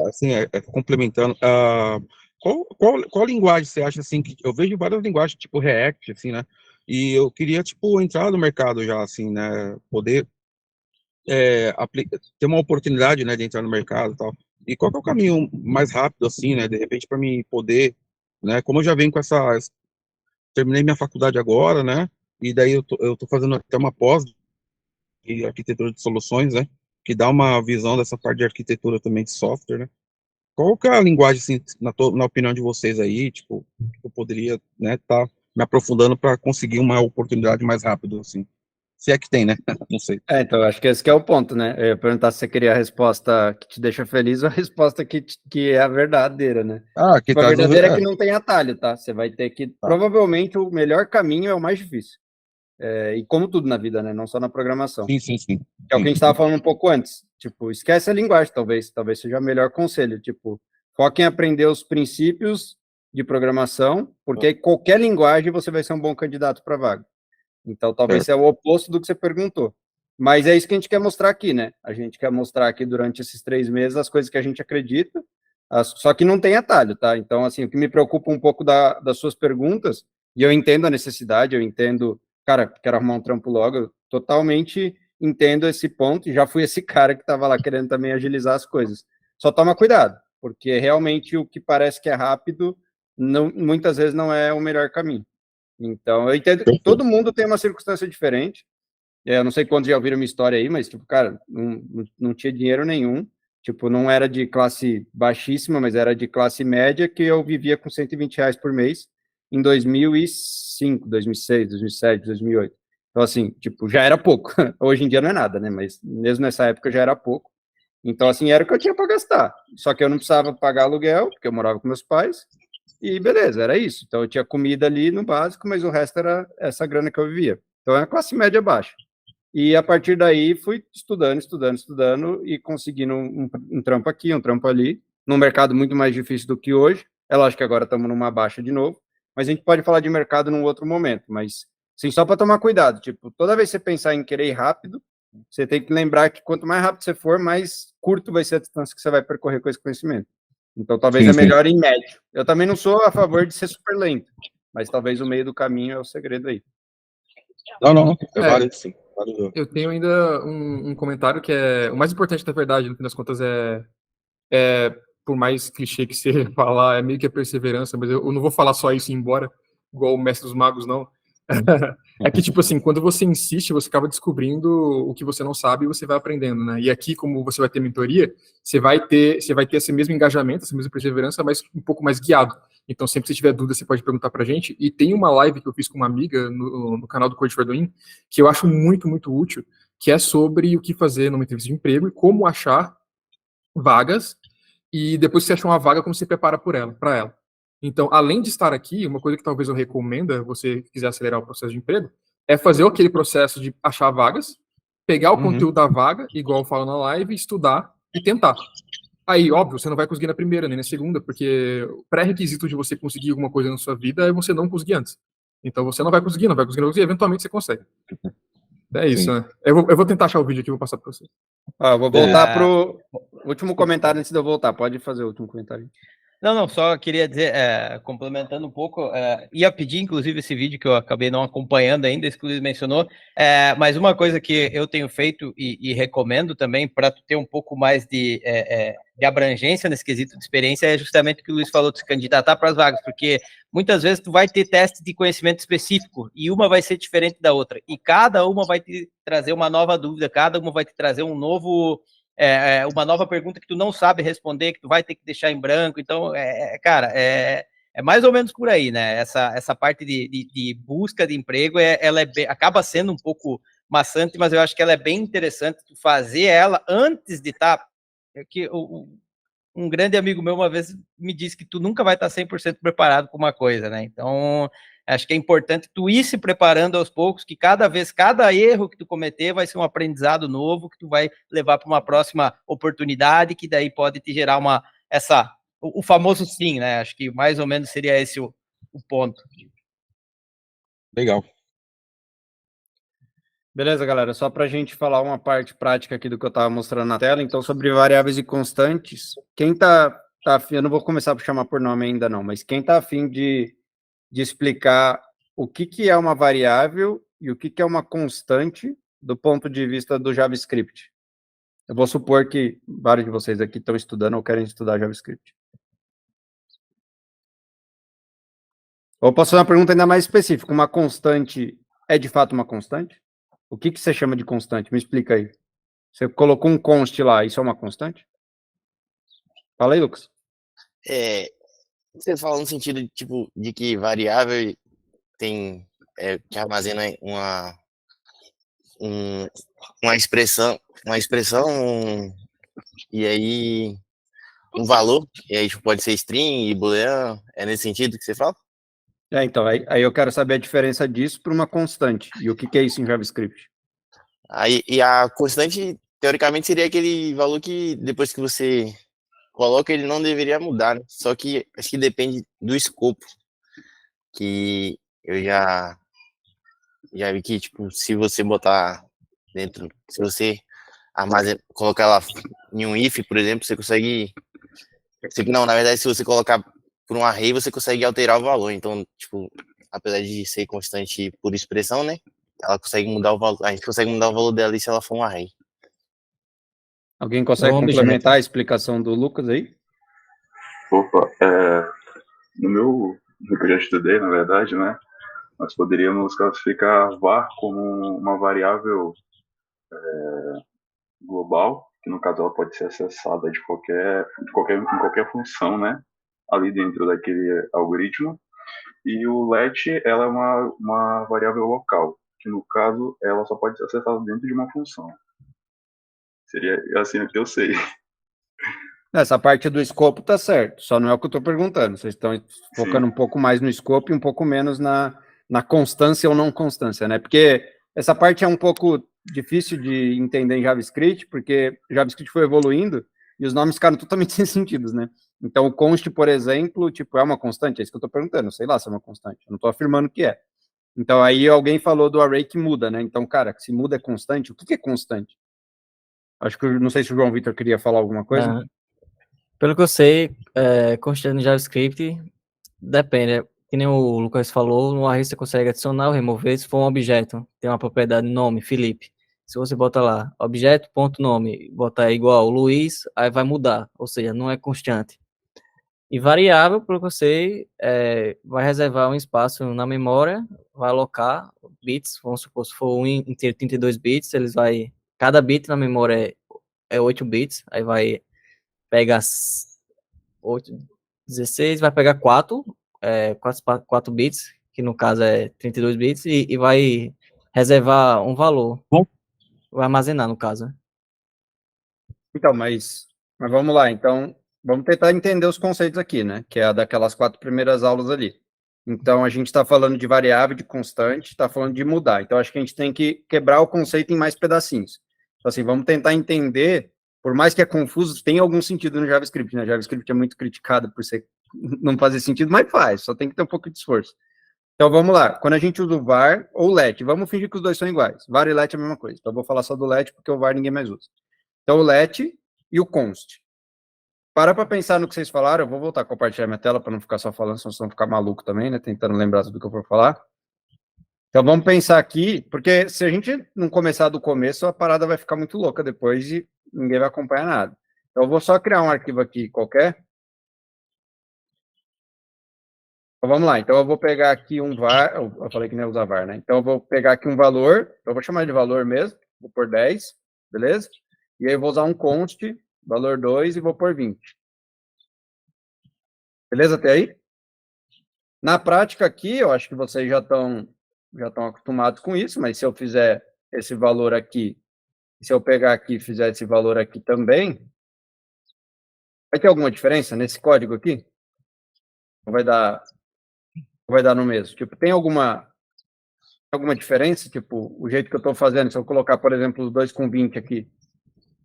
assim, complementando. Qual linguagem você acha, assim, que eu vejo várias linguagens, tipo React, assim, né? E eu queria, tipo, entrar no mercado já, assim, né? Poder ter uma oportunidade, né, de entrar no mercado e tal. E qual que é o caminho mais rápido, assim, né? De repente, para mim poder, né? Como eu já venho com terminei minha faculdade agora, né? E daí eu tô fazendo até uma pós em arquitetura de soluções, né? Que dá uma visão dessa parte de arquitetura também de software, né? Qual que é a linguagem, assim, na opinião de vocês aí, tipo, que eu poderia, né, tá me aprofundando para conseguir uma oportunidade mais rápido, assim? Se é que tem, né? Não sei. Então, acho que esse que é o ponto, né? Eu ia perguntar se você queria a resposta que te deixa feliz ou a resposta que é a verdadeira, né? Que a verdadeira é que não tem atalho, tá? Você vai ter que... Provavelmente, o melhor caminho é o mais difícil. E como tudo na vida, né? Não só na programação. Sim. Que é o que a gente estava falando um pouco antes. Tipo, esquece a linguagem, talvez seja o melhor conselho. Tipo, foca em aprender os princípios de programação, porque aí qualquer linguagem você vai ser um bom candidato para vaga. Então, talvez seja o oposto do que você perguntou. Mas é isso que a gente quer mostrar aqui, né? A gente quer mostrar aqui durante esses 3 meses as coisas que a gente acredita, só que não tem atalho, tá? Então, assim, o que me preocupa um pouco das suas perguntas, e eu entendo a necessidade, eu entendo, cara, quero arrumar um trampo logo, eu totalmente entendo esse ponto, e já fui esse cara que estava lá querendo também agilizar as coisas. Só toma cuidado, porque realmente o que parece que é rápido, muitas vezes não é o melhor caminho. Então, eu entendo que todo mundo tem uma circunstância diferente. Eu não sei quantos já ouviram minha história aí, mas, tipo, cara, não tinha dinheiro nenhum. Tipo, não era de classe baixíssima, mas era de classe média, que eu vivia com R$120 por mês em 2005, 2006, 2007, 2008. Então, assim, tipo, já era pouco. Hoje em dia não é nada, né? Mas mesmo nessa época já era pouco. Então, assim, era o que eu tinha para gastar. Só que eu não precisava pagar aluguel, porque eu morava com meus pais. E beleza, era isso. Então eu tinha comida ali no básico, mas o resto era essa grana que eu vivia. Então é classe média baixa. E a partir daí fui estudando e conseguindo um trampo aqui, um trampo ali, num mercado muito mais difícil do que hoje. É lógico que agora estamos numa baixa de novo, mas a gente pode falar de mercado num outro momento. Mas, sim, só para tomar cuidado, tipo, toda vez que você pensar em querer ir rápido, você tem que lembrar que quanto mais rápido você for, mais curto vai ser a distância que você vai percorrer com esse conhecimento. Então, talvez é melhor em médio. Eu também não sou a favor de ser super lento, mas talvez o meio do caminho é o segredo aí. Não. Válido, sim. Eu tenho ainda um comentário que é... O mais importante, na verdade, no fim das contas, por mais clichê que você falar, é meio que a perseverança, mas eu não vou falar só isso e ir embora, igual o Mestre dos Magos, não. É que, tipo assim, quando você insiste, você acaba descobrindo o que você não sabe e você vai aprendendo, né? E aqui, como você vai ter mentoria, você vai ter esse mesmo engajamento, essa mesma perseverança, mas um pouco mais guiado. Então, sempre que você tiver dúvida, você pode perguntar pra gente. E tem uma live que eu fiz com uma amiga no canal do Code for Doing, que eu acho muito, muito útil, que é sobre o que fazer numa entrevista de emprego e como achar vagas, e depois que você achar uma vaga, como você prepara para ela. Então, além de estar aqui, uma coisa que talvez eu recomenda, você quiser acelerar o processo de emprego, é fazer aquele processo de achar vagas, pegar o conteúdo da vaga, igual eu falo na live, estudar e tentar. Aí, óbvio, você não vai conseguir na primeira, nem na segunda, porque o pré-requisito de você conseguir alguma coisa na sua vida é você não conseguir antes. Então, você não vai conseguir, eventualmente você consegue. É isso, né? Eu vou tentar achar o vídeo aqui e vou passar para você. Vou voltar pro... Último comentário antes de eu voltar. Pode fazer o último comentário. Não, só queria dizer, complementando um pouco, ia pedir, inclusive, esse vídeo que eu acabei não acompanhando ainda, isso que o Luiz mencionou, mas uma coisa que eu tenho feito e recomendo também, para ter um pouco mais de abrangência nesse quesito de experiência, é justamente o que o Luiz falou, de se candidatar para as vagas, porque muitas vezes tu vai ter teste de conhecimento específico, e uma vai ser diferente da outra, e cada uma vai te trazer uma nova dúvida, cada uma vai te trazer um novo... uma nova pergunta que tu não sabe responder, que tu vai ter que deixar em branco. Então, cara, é mais ou menos por aí, né? Essa parte de busca de emprego, ela acaba sendo um pouco maçante, mas eu acho que ela é bem interessante tu fazer ela antes de estar... um grande amigo meu uma vez me disse que tu nunca vai estar 100% preparado para uma coisa, né? Então, acho que é importante tu ir se preparando aos poucos, que cada erro que tu cometer vai ser um aprendizado novo, que tu vai levar para uma próxima oportunidade, que daí pode te gerar o famoso sim, né? Acho que mais ou menos seria esse o ponto. Legal. Beleza, galera, só para a gente falar uma parte prática aqui do que eu estava mostrando na tela, então sobre variáveis e constantes, quem tá afim, eu não vou começar por chamar por nome ainda não, mas quem tá afim de explicar o que é uma variável e o que é uma constante do ponto de vista do JavaScript. Eu vou supor que vários de vocês aqui estão estudando ou querem estudar JavaScript. Ou posso fazer uma pergunta ainda mais específica, uma constante é de fato uma constante? O que você chama de constante? Me explica aí. Você colocou um const lá, isso é uma constante? Fala aí, Lucas. Você fala no sentido tipo, de que variável tem que armazena uma expressão e aí um valor, e aí tipo, pode ser string e booleano, é nesse sentido que você fala? Então, aí eu quero saber a diferença disso para uma constante. E o que é isso em JavaScript? E a constante, teoricamente, seria aquele valor que depois que você coloca, ele não deveria mudar, né? Só que acho que depende do escopo. Que eu já vi que, tipo, se você botar dentro, se você colocar ela em um if, por exemplo, você consegue... Não, na verdade, se você colocar por um array, você consegue alterar o valor. Então, tipo, apesar de ser constante por expressão, né? Ela consegue mudar o valor. A gente consegue mudar o valor dela se ela for um array. Alguém consegue complementar a explicação do Lucas aí? Opa, no que eu já estudei, na verdade, né? Nós poderíamos classificar var como uma variável global, que no caso ela pode ser acessada em qualquer função, né? Ali dentro daquele algoritmo. E o let, ela é uma variável local, que no caso ela só pode ser acessada dentro de uma função. Seria assim que eu sei. Essa parte do escopo tá certo, só não é o que eu estou perguntando. Vocês estão focando um pouco mais no escopo e um pouco menos na constância ou não constância, né? Porque essa parte é um pouco difícil de entender em JavaScript, porque o JavaScript foi evoluindo e os nomes ficaram totalmente sem sentido, né? Então, o const, por exemplo, tipo, é uma constante? É isso que eu estou perguntando, sei lá se é uma constante, eu não estou afirmando que é. Então, aí alguém falou do array que muda, né? Então, cara, se muda é constante, o que é constante? Acho que, não sei se o João Vitor queria falar alguma coisa. Pelo que eu sei, constante no JavaScript, depende, que nem o Lucas falou, no array você consegue adicionar ou remover se for um objeto, tem uma propriedade nome, Felipe. Se você bota lá, objeto.nome, botar igual Luiz, aí vai mudar, ou seja, não é constante. E variável, pelo que eu sei, vai reservar um espaço na memória, vai alocar bits, vamos supor, se for um inteiro 32 bits, cada bit na memória é 8 bits, aí vai pegar 16, vai pegar 4 bits, que no caso é 32 bits, e vai reservar um valor. Bom. Vai armazenar, no caso. Então, mas vamos lá. Então, vamos tentar entender os conceitos aqui, né? Que é daquelas 4 primeiras aulas ali. Então, a gente está falando de variável, de constante, está falando de mudar. Então, acho que a gente tem que quebrar o conceito em mais pedacinhos. Então, assim, vamos tentar entender, por mais que é confuso, tem algum sentido no JavaScript, né? JavaScript é muito criticado por não fazer sentido, mas faz, só tem que ter um pouco de esforço. Então, vamos lá. Quando a gente usa o var ou let, vamos fingir que os dois são iguais. Var e let é a mesma coisa. Então, eu vou falar só do let, porque o var ninguém mais usa. Então, o let e o const. Para pensar no que vocês falaram, eu vou voltar a compartilhar minha tela para não ficar só falando, senão vocês vão ficar maluco também, né? Tentando lembrar tudo que eu vou falar. Então vamos pensar aqui, porque se a gente não começar do começo, a parada vai ficar muito louca depois e ninguém vai acompanhar nada. Então eu vou só criar um arquivo aqui qualquer. Então vamos lá, então eu vou pegar aqui um var, eu falei que não ia usar var, né? Então eu vou pegar aqui um valor, eu vou chamar de valor mesmo, vou pôr 10, beleza? E aí eu vou usar um const, valor 2, e vou pôr 20. Beleza até aí? Na prática aqui, eu acho que vocês já estão acostumados com isso, mas se eu fizer esse valor aqui, se eu pegar aqui e fizer esse valor aqui também, vai ter alguma diferença nesse código aqui? Ou vai dar no mesmo? Tipo, tem alguma diferença? Tipo, o jeito que eu estou fazendo, se eu colocar, por exemplo, os 2 com 20 aqui,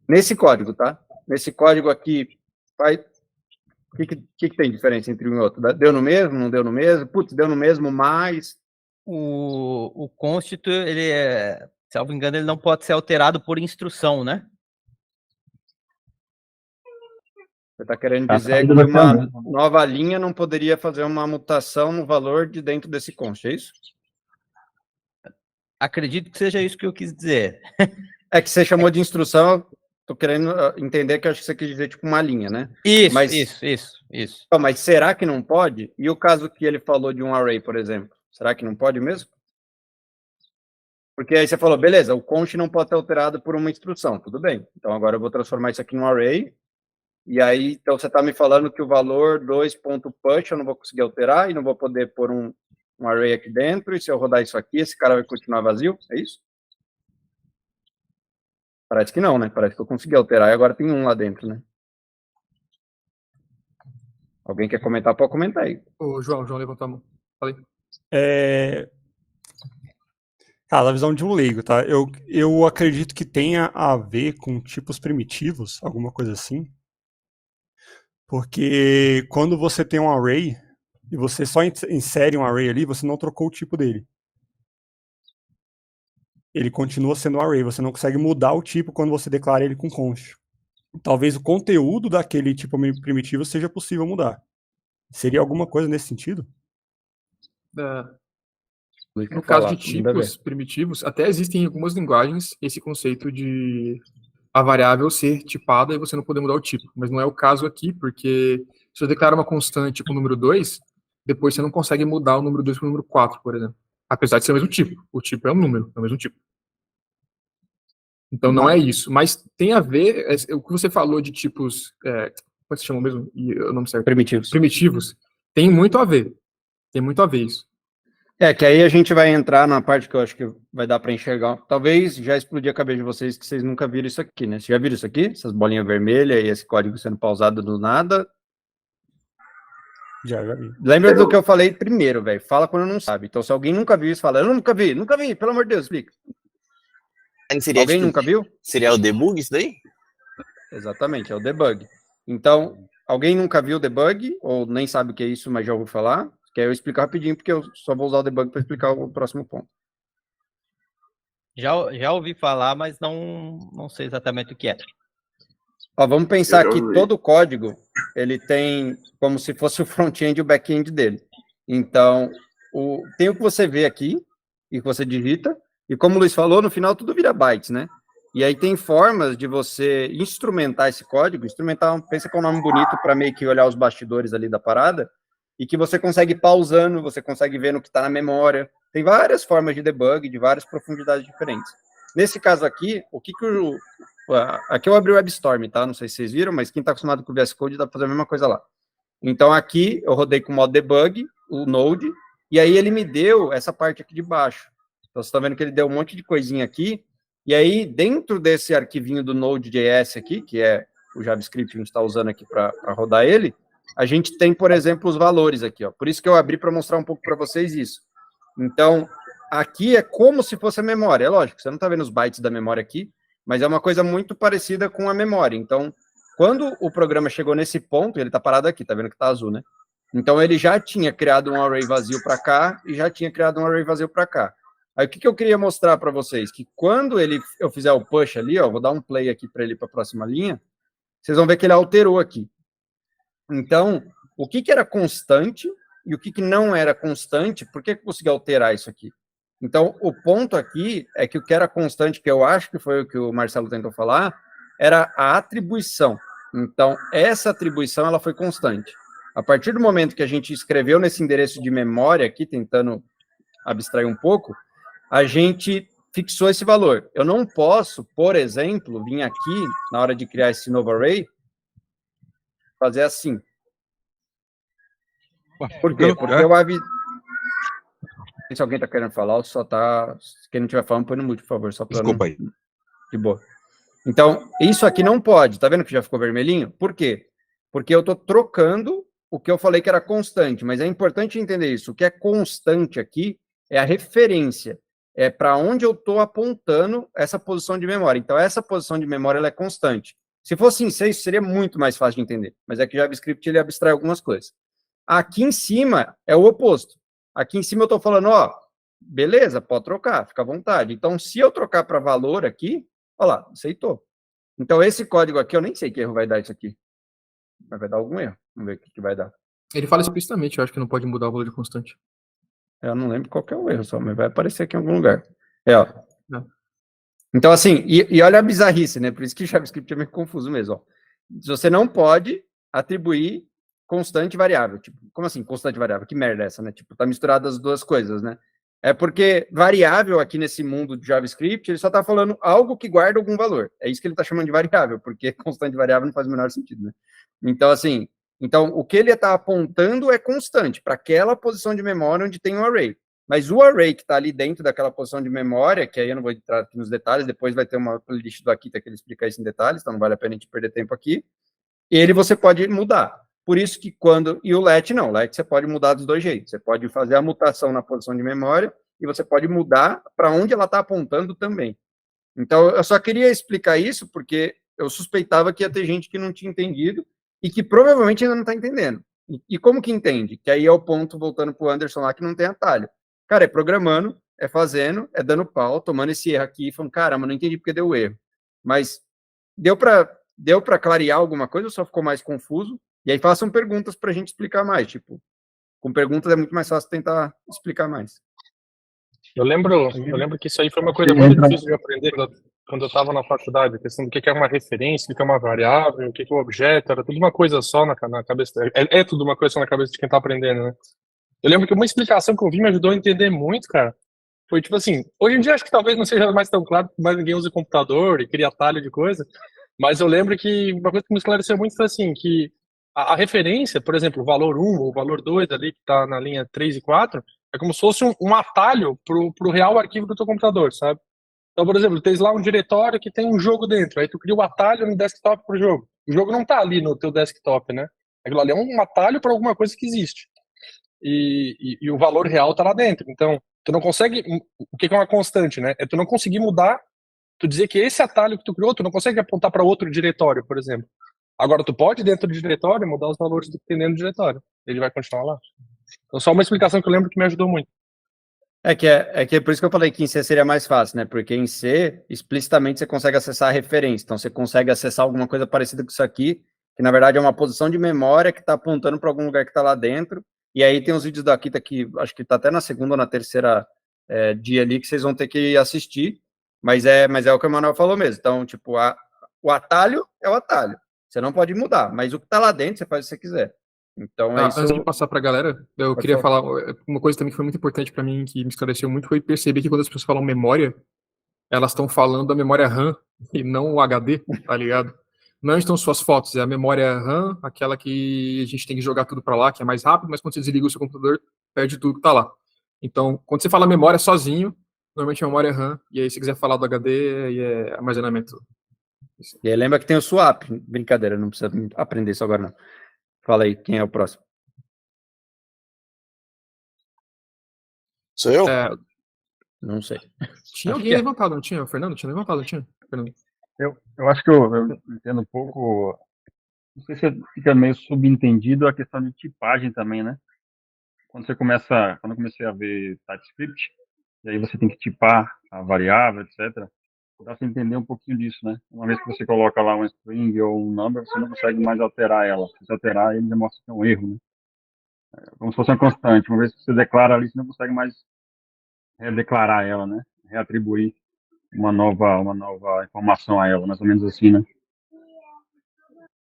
nesse código, tá? Nesse código aqui, o que tem diferença entre um e outro? Deu no mesmo? Não deu no mesmo? Putz, deu no mesmo, mas... O const, ele é, se eu não me engano, ele não pode ser alterado por instrução, né? Você está querendo dizer que uma nova linha não poderia fazer uma mutação no valor de dentro desse const, é isso? Acredito que seja isso que eu quis dizer. É que você chamou de instrução, estou querendo entender que eu acho que você quis dizer tipo uma linha, né? Isso. Então, mas será que não pode? E o caso que ele falou de um array, por exemplo? Será que não pode mesmo? Porque aí você falou, beleza, o const não pode ser alterado por uma instrução, tudo bem. Então agora eu vou transformar isso aqui em um array. E aí, então você está me falando que o valor 2.push eu não vou conseguir alterar e não vou poder pôr um array aqui dentro, e se eu rodar isso aqui, esse cara vai continuar vazio? É isso? Parece que não, né? Parece que eu consegui alterar e agora tem um lá dentro, né? Alguém quer comentar? Pode comentar aí. O João levantou a mão. Falei. Cara, a visão de um leigo, tá? Eu acredito que tenha a ver com tipos primitivos, alguma coisa assim. Porque quando você tem um array e você só insere um array ali, você não trocou o tipo dele. Ele continua sendo um array, você não consegue mudar o tipo quando você declara ele com const. Talvez o conteúdo daquele tipo primitivo seja possível mudar. Seria alguma coisa nesse sentido? No caso de tipos primitivos, até existem em algumas linguagens esse conceito de a variável ser tipada e você não poder mudar o tipo. Mas não é o caso aqui, porque se você declara uma constante tipo número 2, depois você não consegue mudar o número 2 para o número 4, por exemplo. Apesar de ser o mesmo tipo. O tipo é um número, é o mesmo tipo. Então não é isso. Mas tem a ver, o que você falou de tipos, como é que se chama mesmo? Eu não sei. Primitivos. Tem muito a ver. Tem muito a ver isso. Que aí a gente vai entrar na parte que eu acho que vai dar para enxergar. Talvez já explodir a cabeça de vocês que vocês nunca viram isso aqui, né? Vocês já viram isso aqui? Essas bolinhas vermelhas e esse código sendo pausado do nada? Já vi. Lembra do que eu falei primeiro, velho. Fala quando não sabe. Então, se alguém nunca viu isso, fala, eu nunca vi, pelo amor de Deus, explica. Alguém nunca viu? Seria o debug isso daí? Exatamente, é o debug. Então, alguém nunca viu o debug, ou nem sabe o que é isso, mas já ouviu falar? Quer eu explicar rapidinho, porque eu só vou usar o debug para explicar o próximo ponto. Já ouvi falar, mas não sei exatamente o que é. Vamos pensar que todo o código, ele tem como se fosse o front-end e o back-end dele. Então, tem o que você vê aqui, e que você digita, e como o Luiz falou, no final tudo vira bytes, né? E aí tem formas de você instrumentar esse código, pensa que é um nome bonito para meio que olhar os bastidores ali da parada, e que você consegue pausando, você consegue ver no que está na memória. Tem várias formas de debug, de várias profundidades diferentes. Nesse caso aqui, aqui eu abri o WebStorm, tá? Não sei se vocês viram, mas quem está acostumado com o VS Code dá para fazer a mesma coisa lá. Então aqui eu rodei com o modo debug, o Node, e aí ele me deu essa parte aqui de baixo. Então vocês estão vendo que ele deu um monte de coisinha aqui, e aí dentro desse arquivinho do Node.js aqui, que é o JavaScript que a gente está usando aqui para rodar ele, a gente tem, por exemplo, os valores aqui, ó. Por isso que eu abri para mostrar um pouco para vocês isso. Então, aqui é como se fosse a memória. É lógico, você não está vendo os bytes da memória aqui, mas é uma coisa muito parecida com a memória. Então, quando o programa chegou nesse ponto, ele está parado aqui, tá vendo que está azul, né? Então, ele já tinha criado um array vazio para cá e já tinha criado um array vazio para cá. Aí, o que eu queria mostrar para vocês? Que quando eu fizer o push ali, ó, vou dar um play aqui para ele para a próxima linha, vocês vão ver que ele alterou aqui. Então, o que era constante e o que não era constante, por que eu consegui alterar isso aqui? Então, o ponto aqui é que o que era constante, que eu acho que foi o que o Marcelo tentou falar, era a atribuição. Então, essa atribuição, ela foi constante. A partir do momento que a gente escreveu nesse endereço de memória aqui, tentando abstrair um pouco, a gente fixou esse valor. Eu não posso, por exemplo, vir aqui, na hora de criar esse novo array, fazer assim. Por quê? Porque eu aviso... Se alguém está querendo falar, ou só tá... Quem não estiver falando, põe no mute, por favor. Só pra Desculpa aí. De boa. Então, isso aqui não pode. Tá vendo que já ficou vermelhinho? Por quê? Porque eu estou trocando o que eu falei que era constante, mas é importante entender isso. O que é constante aqui é a referência. É para onde eu estou apontando essa posição de memória. Então, essa posição de memória ela é constante. Se fosse em 6, seria muito mais fácil de entender. Mas é que o JavaScript ele abstrai algumas coisas. Aqui em cima é o oposto. Aqui em cima eu estou falando, ó, beleza, pode trocar, fica à vontade. Então, se eu trocar para valor aqui, olha lá, aceitou. Então, esse código aqui, eu nem sei que erro vai dar isso aqui. Mas vai dar algum erro. Vamos ver o que vai dar. Ele fala explicitamente, eu acho que não pode mudar o valor de constante. Eu não lembro qual que é o erro só, mas vai aparecer aqui em algum lugar. Ó. Não. Então, assim, e olha a bizarrice, né? Por isso que o JavaScript é meio confuso mesmo, ó. Você não pode atribuir constante e variável. Tipo, como assim, constante e variável? Que merda é essa, né? Tipo, tá misturado as duas coisas, né? É porque variável aqui nesse mundo de JavaScript, ele só tá falando algo que guarda algum valor. É isso que ele tá chamando de variável, porque constante e variável não faz o menor sentido, né? Então, assim, o que ele está apontando é constante para aquela posição de memória onde tem um array. Mas o array que está ali dentro daquela posição de memória, que aí eu não vou entrar aqui nos detalhes, depois vai ter uma playlist do Akita que ele explica isso em detalhes, então não vale a pena a gente perder tempo aqui. Ele você pode mudar. Por isso que quando... E o let não, o let você pode mudar dos dois jeitos. Você pode fazer a mutação na posição de memória e você pode mudar para onde ela está apontando também. Então, eu só queria explicar isso porque eu suspeitava que ia ter gente que não tinha entendido e que provavelmente ainda não está entendendo. E como que entende? Que aí é o ponto, voltando para o Anderson lá, que não tem atalho. Cara, é programando, é fazendo, é dando pau, tomando esse erro aqui e falando, caramba, não entendi porque deu erro. Mas deu para clarear alguma coisa ou só ficou mais confuso? E aí façam perguntas para a gente explicar mais. Tipo, com perguntas é muito mais fácil tentar explicar mais. Eu lembro que isso aí foi uma coisa muito difícil de aprender quando eu estava na faculdade, a questão do que é uma referência, o que é uma variável, o que é um objeto, era tudo uma coisa só na cabeça, é tudo uma coisa só na cabeça de quem está aprendendo, né? Eu lembro que uma explicação que eu vi me ajudou a entender muito, cara, foi tipo assim, hoje em dia acho que talvez não seja mais tão claro, porque mais ninguém usa computador e cria atalho de coisa, mas eu lembro que uma coisa que me esclareceu muito foi assim, que a referência, por exemplo, o valor 1 ou o valor 2 ali, que está na linha 3 e 4, é como se fosse um atalho pro real arquivo do teu computador, sabe? Então, por exemplo, tens lá um diretório que tem um jogo dentro, aí tu cria o atalho no desktop pro jogo. O jogo não tá ali no teu desktop, né? Aquilo ali é um atalho para alguma coisa que existe. E o valor real tá lá dentro. Então, tu não consegue... O que é uma constante, né? É tu não conseguir mudar, tu dizer que esse atalho que tu criou, tu não consegue apontar para outro diretório, por exemplo. Agora, tu pode, dentro do diretório, mudar os valores que tem dentro do diretório. Ele vai continuar lá. Então, só uma explicação que eu lembro que me ajudou muito. É que é por isso que eu falei que em C seria mais fácil, né? Porque em C, explicitamente, você consegue acessar a referência. Então, você consegue acessar alguma coisa parecida com isso aqui, que na verdade é uma posição de memória que está apontando para algum lugar que está lá dentro. E aí tem os vídeos da Akita que acho que está até na segunda ou na terceira dia ali que vocês vão ter que assistir. Mas é o que o Manuel falou mesmo. Então, tipo, o atalho é o atalho. Você não pode mudar, mas o que está lá dentro, você faz o que você quiser. Então, é isso. Antes de passar para a galera, eu queria falar uma coisa também que foi muito importante para mim, que me esclareceu muito, foi perceber que quando as pessoas falam memória, elas estão falando da memória RAM e não o HD, tá ligado? Não estão suas fotos, é a memória RAM, aquela que a gente tem que jogar tudo para lá, que é mais rápido, mas quando você desliga o seu computador, perde tudo que tá lá. Então, quando você fala memória sozinho, normalmente é memória RAM, e aí se quiser falar do HD, aí é armazenamento. E aí lembra que tem o swap, brincadeira, não precisa aprender isso agora não. Fala aí, quem é o próximo? Sou eu? Não sei. Tinha alguém levantado, não tinha? O Fernando tinha levantado, não tinha? Fernando. Eu acho que eu entendo um pouco, não sei se fica meio subentendido a questão de tipagem também, né? Quando eu comecei a ver TypeScript, e aí você tem que tipar a variável, etc. dá para entender um pouquinho disso, né? Uma vez que você coloca lá um string ou um number, você não consegue mais alterar ela. Se você alterar, ele já mostra que é um erro, né? É como se fosse uma constante. Uma vez que você declara ali, você não consegue mais redeclarar ela, né? Reatribuir uma nova informação a ela, mais ou menos assim, né?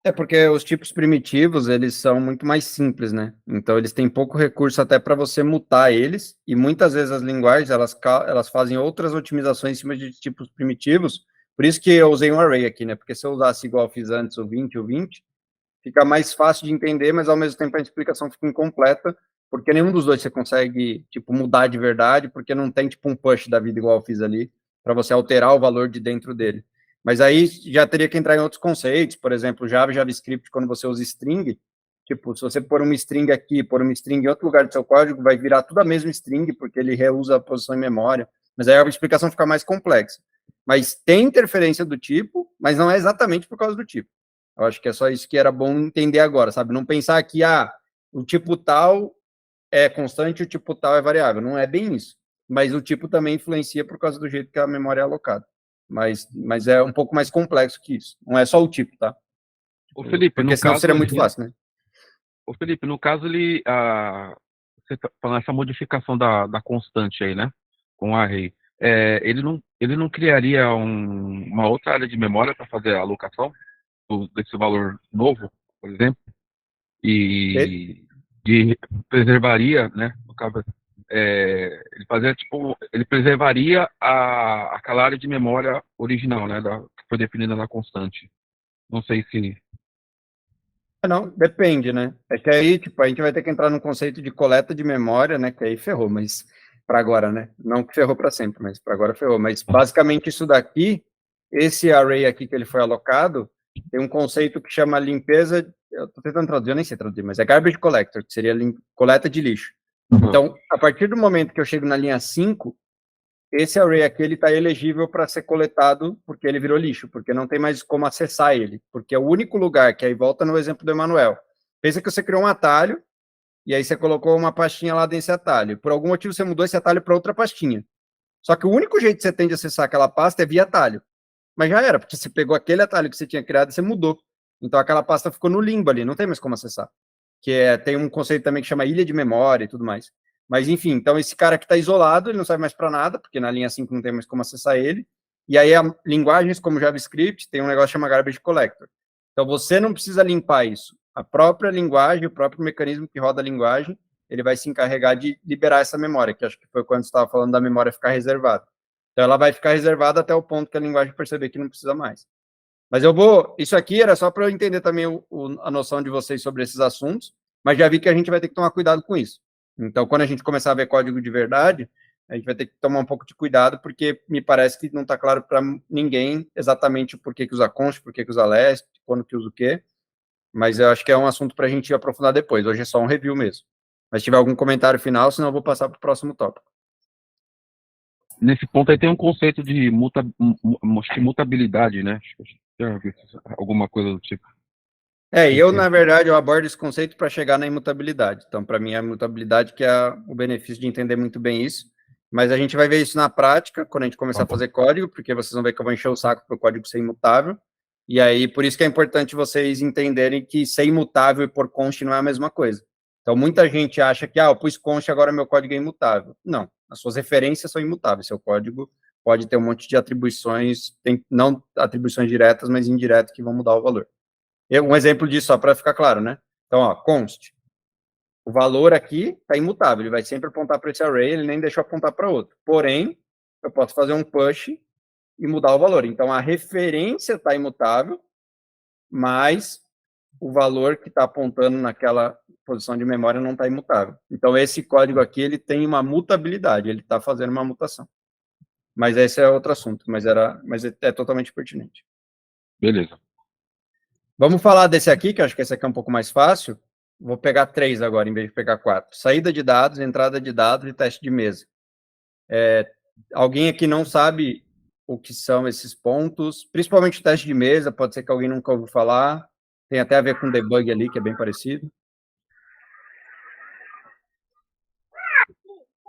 É porque os tipos primitivos, eles são muito mais simples, né? Então, eles têm pouco recurso até para você mutar eles, e muitas vezes as linguagens, elas fazem outras otimizações em cima de tipos primitivos, por isso que eu usei um array aqui, né? Porque se eu usasse igual eu fiz antes, o 20, fica mais fácil de entender, mas ao mesmo tempo a explicação fica incompleta, porque nenhum dos dois você consegue, tipo, mudar de verdade, porque não tem, tipo, um push da vida igual eu fiz ali, para você alterar o valor de dentro dele. Mas aí já teria que entrar em outros conceitos, por exemplo, Java e JavaScript, quando você usa string, tipo, se você pôr uma string aqui, pôr uma string em outro lugar do seu código, vai virar tudo a mesma string, porque ele reusa a posição em memória, mas aí a explicação fica mais complexa. Mas tem interferência do tipo, mas não é exatamente por causa do tipo. Eu acho que é só isso que era bom entender agora, sabe? Não pensar que, o tipo tal é constante, o tipo tal é variável. Não é bem isso. Mas o tipo também influencia por causa do jeito que a memória é alocada. Mas é um pouco mais complexo que isso. Não é só o tipo, tá? Ô, Felipe, Porque no senão caso, seria muito fácil, né? ô, Felipe, no caso, você tá falando essa modificação da constante aí, né? Com o array. Ele não criaria uma outra área de memória para fazer a alocação desse valor novo, por exemplo? E preservaria, né? No caso, ele preservaria aquela área de memória original, né? Que foi definida na constante. Não sei se. Não, depende, né? É que aí, tipo, a gente vai ter que entrar num conceito de coleta de memória, né? Que aí ferrou, mas para agora, né? Não que ferrou para sempre, mas para agora ferrou. Mas basicamente isso daqui, esse array aqui que ele foi alocado, tem um conceito que chama limpeza. Eu tô tentando traduzir, eu nem sei traduzir, mas é garbage collector, que seria coleta de lixo. Então, a partir do momento que eu chego na linha 5, esse array aqui ele está elegível para ser coletado porque ele virou lixo, porque não tem mais como acessar ele, porque é o único lugar que aí volta no exemplo do Emanuel. Pensa que você criou um atalho e aí você colocou uma pastinha lá desse atalho. Por algum motivo você mudou esse atalho para outra pastinha. Só que o único jeito que você tem de acessar aquela pasta é via atalho. Mas já era, porque você pegou aquele atalho que você tinha criado e você mudou. Então aquela pasta ficou no limbo ali, não tem mais como acessar. Tem um conceito também que chama ilha de memória e tudo mais. Mas, enfim, então esse cara que está isolado, ele não serve mais para nada, porque na linha 5 não tem mais como acessar ele. E aí, linguagens como JavaScript tem um negócio que chama Garbage Collector. Então, você não precisa limpar isso. A própria linguagem, o próprio mecanismo que roda a linguagem, ele vai se encarregar de liberar essa memória, que acho que foi quando você estava falando da memória ficar reservada. Então, ela vai ficar reservada até o ponto que a linguagem perceber que não precisa mais. Mas isso aqui era só para eu entender também a noção de vocês sobre esses assuntos, mas já vi que a gente vai ter que tomar cuidado com isso. Então, quando a gente começar a ver código de verdade, a gente vai ter que tomar um pouco de cuidado, porque me parece que não está claro para ninguém exatamente por que usa const, por que usa last, quando que usa o quê, mas eu acho que é um assunto para a gente aprofundar depois. Hoje é só um review mesmo. Mas se tiver algum comentário final, senão eu vou passar para o próximo tópico. Nesse ponto aí tem um conceito de mutabilidade, né? Acho que já vi alguma coisa do tipo. Na verdade, eu abordo esse conceito para chegar na imutabilidade. Então, para mim, a imutabilidade que é o benefício de entender muito bem isso. Mas a gente vai ver isso na prática, quando a gente começar a fazer código, porque vocês vão ver que eu vou encher o saco para o código ser imutável. E aí, por isso que é importante vocês entenderem que ser imutável e por const não é a mesma coisa. Então, muita gente acha que, eu pus const, agora meu código é imutável. Não, as suas referências são imutáveis. Seu código pode ter um monte de atribuições, não atribuições diretas, mas indiretas, que vão mudar o valor. Um exemplo disso, só para ficar claro, né? Então, const. O valor aqui está imutável, ele vai sempre apontar para esse array, ele nem deixa eu apontar para outro. Porém, eu posso fazer um push e mudar o valor. Então, a referência está imutável, mas o valor que está apontando naquela posição de memória não está imutável. Então, esse código aqui, ele tem uma mutabilidade, ele está fazendo uma mutação. Mas esse é outro assunto, mas é totalmente pertinente. Beleza. Vamos falar desse aqui, que eu acho que esse aqui é um pouco mais fácil. Vou pegar 3 agora, em vez de pegar 4. Saída de dados, entrada de dados e teste de mesa. Alguém aqui não sabe o que são esses pontos, principalmente o teste de mesa, pode ser que alguém nunca ouviu falar. Tem até a ver com debug ali, que é bem parecido.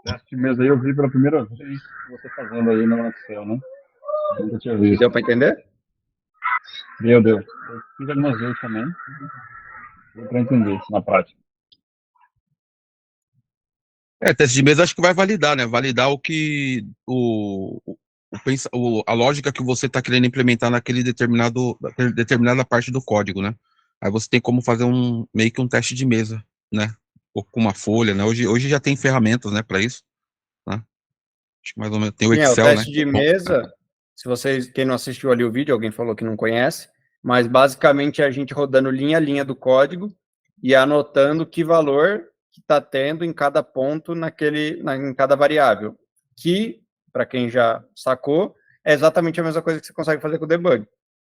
Teste de mesa aí eu vi pela primeira vez você fazendo aí no Excel, né? Nunca tinha visto. Deu para entender? Deu. Eu fiz algumas vezes também. Deu para entender isso na prática. Teste de mesa acho que vai validar, né? Validar o que a lógica que você está querendo implementar naquele determinada parte do código, né? Aí você tem como fazer meio que um teste de mesa, né? Ou com uma folha, né? Hoje já tem ferramentas, né, para isso, né? Acho que mais ou menos tem o Excel, o teste né? de mesa, se vocês, quem não assistiu ali o vídeo, alguém falou que não conhece, mas basicamente é a gente rodando linha a linha do código e anotando que valor que está tendo em cada ponto em cada variável, que, para quem já sacou, é exatamente a mesma coisa que você consegue fazer com o debug.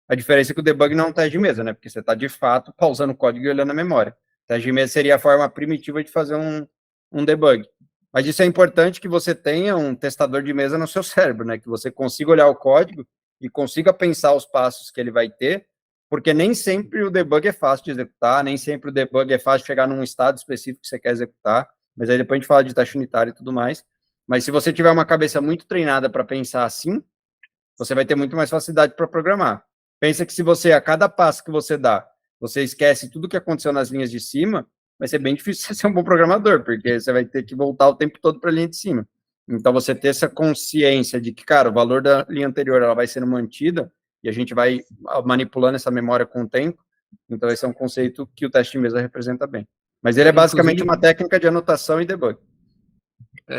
A diferença é que o debug não é um teste de mesa, né? Porque você está, de fato, pausando o código e olhando a memória. O teste de mesa seria a forma primitiva de fazer um debug. Mas isso é importante que você tenha um testador de mesa no seu cérebro, né? Que você consiga olhar o código e consiga pensar os passos que ele vai ter, porque nem sempre o debug é fácil de executar, nem sempre o debug é fácil de chegar num estado específico que você quer executar, mas aí depois a gente fala de teste unitário e tudo mais. Mas se você tiver uma cabeça muito treinada para pensar assim, você vai ter muito mais facilidade para programar. Pensa que se você, a cada passo que você dá, você esquece tudo que aconteceu nas linhas de cima, vai ser bem difícil você ser um bom programador, porque você vai ter que voltar o tempo todo para a linha de cima. Então, você ter essa consciência de que, cara, o valor da linha anterior ela vai sendo mantida, e a gente vai manipulando essa memória com o tempo. Então, esse é um conceito que o teste de mesa representa bem. Mas ele é basicamente uma técnica de anotação e debug.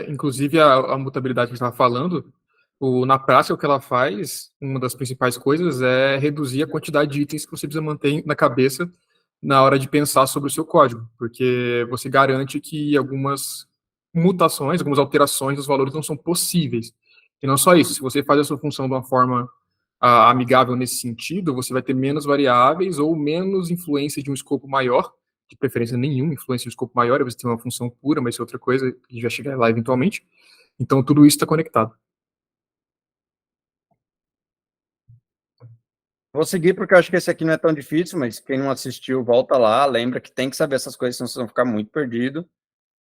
Inclusive, a mutabilidade que a gente estava falando, na prática, o que ela faz, uma das principais coisas é reduzir a quantidade de itens que você precisa manter na cabeça na hora de pensar sobre o seu código, porque você garante que algumas mutações, algumas alterações dos valores não são possíveis. E não só isso, se você faz a sua função de uma forma amigável nesse sentido, você vai ter menos variáveis ou menos influência de um escopo maior, de preferência nenhuma influência de um escopo maior, você tem uma função pura, mas isso é outra coisa, que a gente vai chegar lá eventualmente. Então, tudo isso está conectado. Vou seguir porque eu acho que esse aqui não é tão difícil, mas quem não assistiu, volta lá, lembra que tem que saber essas coisas, senão vocês vão ficar muito perdidos,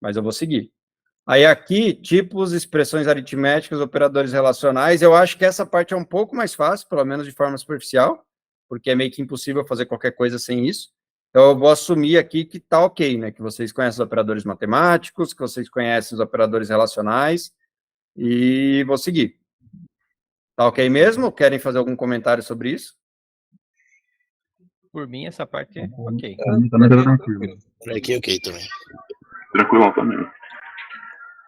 mas eu vou seguir. Aí aqui, tipos, expressões aritméticas, operadores relacionais, eu acho que essa parte é um pouco mais fácil, pelo menos de forma superficial, porque é meio que impossível fazer qualquer coisa sem isso. Então eu vou assumir aqui que tá ok, né, que vocês conhecem os operadores matemáticos, que vocês conhecem os operadores relacionais, e vou seguir. Tá ok mesmo? Querem fazer algum comentário sobre isso? Por mim, essa parte é ok. Também tá tranquilo. Por aqui, ok também. Tranquilão também.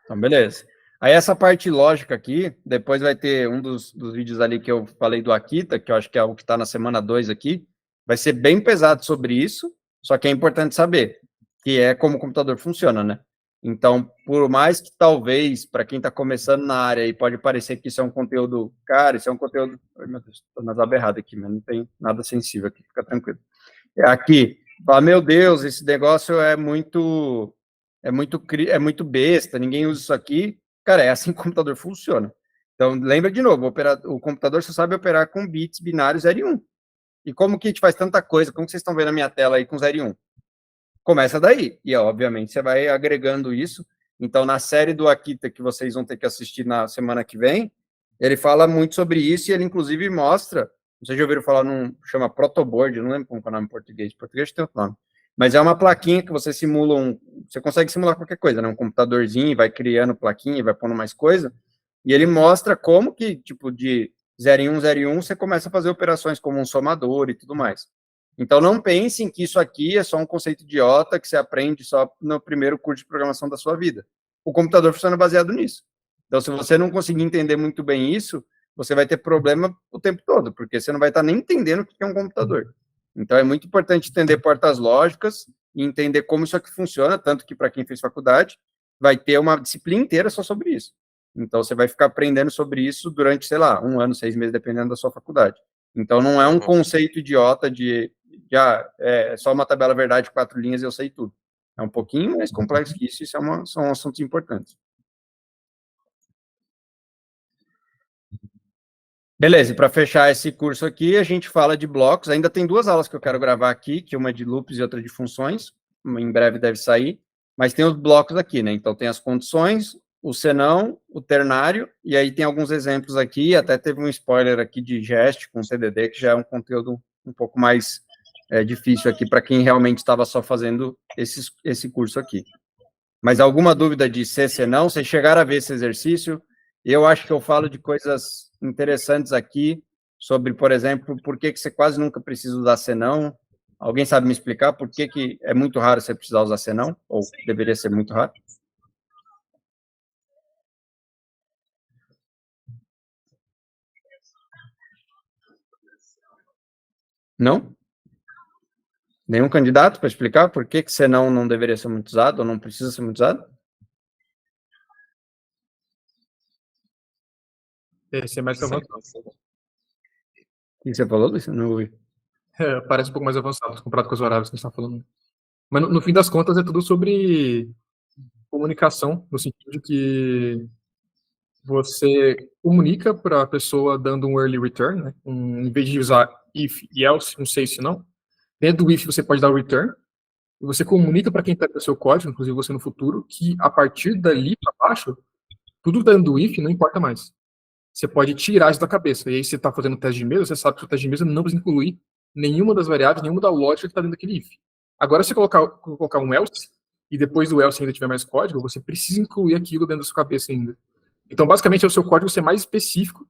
Então, beleza. Aí essa parte lógica aqui, depois vai ter um dos vídeos ali que eu falei do Akita, que eu acho que é o que está na semana 2 aqui, vai ser bem pesado sobre isso, só que é importante saber que é como o computador funciona, né? Então, por mais que talvez, para quem está começando na área, aí pode parecer que isso é um conteúdo, cara, isso é um conteúdo, ai meu Deus, estou nas abas erradas aqui, mas não tem nada sensível aqui, fica tranquilo. Aqui, fala, meu Deus, esse negócio é muito besta, ninguém usa isso aqui. Cara, é assim que o computador funciona. Então, lembra de novo, o computador só sabe operar com bits binários 0 e 1. E como que a gente faz tanta coisa, como vocês estão vendo na minha tela aí com 0 e 1? Começa daí, e obviamente você vai agregando isso. Então, na série do Akita, que vocês vão ter que assistir na semana que vem, ele fala muito sobre isso, e ele inclusive mostra, vocês já ouviram falar chama protoboard, não lembro como é o nome em português tem outro nome, mas é uma plaquinha que você simula você consegue simular qualquer coisa, né? Um computadorzinho, vai criando plaquinha, vai pondo mais coisa, e ele mostra como que, tipo, de 0 em 1, 0 em 1, você começa a fazer operações como um somador e tudo mais. Então, não pensem que isso aqui é só um conceito idiota que você aprende só no primeiro curso de programação da sua vida. O computador funciona baseado nisso. Então, se você não conseguir entender muito bem isso, você vai ter problema o tempo todo, porque você não vai estar nem entendendo o que é um computador. Então, é muito importante entender portas lógicas e entender como isso aqui funciona, tanto que, para quem fez faculdade, vai ter uma disciplina inteira só sobre isso. Então, você vai ficar aprendendo sobre isso durante, sei lá, 1 ano, 6 meses, dependendo da sua faculdade. Então, não é um conceito idiota de é só uma tabela verdade, 4 linhas e eu sei tudo. É um pouquinho mais complexo que isso, são assuntos importantes. Beleza, e para fechar esse curso aqui, a gente fala de blocos. Ainda tem 2 aulas que eu quero gravar aqui, que uma é de loops e outra de funções. Em breve deve sair. Mas tem os blocos aqui, né? Então, tem as condições, o senão, o ternário, e aí tem alguns exemplos aqui, até teve um spoiler aqui de GEST com TDD, que já é um conteúdo um pouco mais difícil aqui para quem realmente estava só fazendo esse curso aqui. Mas alguma dúvida de senão? Vocês chegaram a ver esse exercício? Eu acho que eu falo de coisas interessantes aqui, sobre, por exemplo, por que você quase nunca precisa usar senão. Alguém sabe me explicar por que é muito raro você precisar usar senão? Ou deveria ser muito raro? Não? Nenhum candidato para explicar por que senão não deveria ser muito usado ou não precisa ser muito usado? Esse é mais avançado. O que você falou, Luiz? Não ouvi. Parece um pouco mais avançado comparado com as variáveis que a gente está falando. Mas no fim das contas é tudo sobre comunicação, no sentido de que você comunica para a pessoa dando um early return, né? Em vez de usar if e else, não sei se não. Dentro do if você pode dar o return, e você comunica para quem está com o seu código, inclusive você no futuro, que a partir dali para baixo, tudo dentro do if não importa mais. Você pode tirar isso da cabeça. E aí você está fazendo teste de mesa, você sabe que o teste de mesa não precisa incluir nenhuma das variáveis, nenhuma da lógica que está dentro daquele if. Agora, se você colocar um else, e depois do else ainda tiver mais código, você precisa incluir aquilo dentro da sua cabeça ainda. Então, basicamente, é o seu código ser mais específico,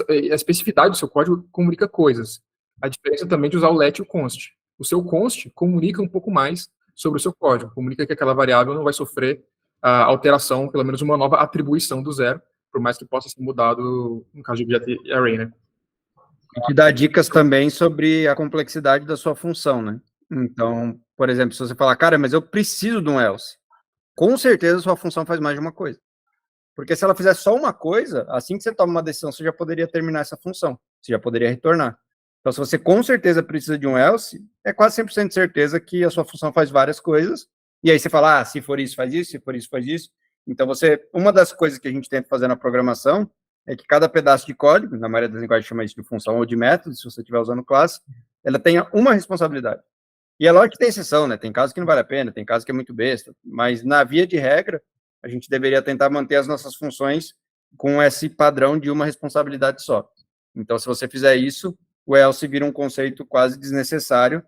a especificidade do seu código comunica coisas. A diferença também de usar o let e o const. O seu const comunica um pouco mais sobre o seu código, comunica que aquela variável não vai sofrer alteração, pelo menos uma nova atribuição do zero, por mais que possa ser mudado no caso de objeto array, né? E te dá dicas também sobre a complexidade da sua função, né? Então, por exemplo, se você falar, cara, mas eu preciso de um else, com certeza sua função faz mais de uma coisa. Porque se ela fizer só uma coisa, assim que você toma uma decisão, você já poderia terminar essa função, você já poderia retornar. Então, se você com certeza precisa de um else, é quase 100% de certeza que a sua função faz várias coisas, e aí você fala, se for isso, faz isso, se for isso, faz isso. Então, uma das coisas que a gente tenta fazer na programação é que cada pedaço de código, na maioria das linguagens chama isso de função ou de método, se você estiver usando classe, ela tenha uma responsabilidade. E é lógico que tem exceção, né? Tem casos que não vale a pena, tem casos que é muito besta, mas na via de regra, a gente deveria tentar manter as nossas funções com esse padrão de uma responsabilidade só. Então, se você fizer isso, o else vira um conceito quase desnecessário,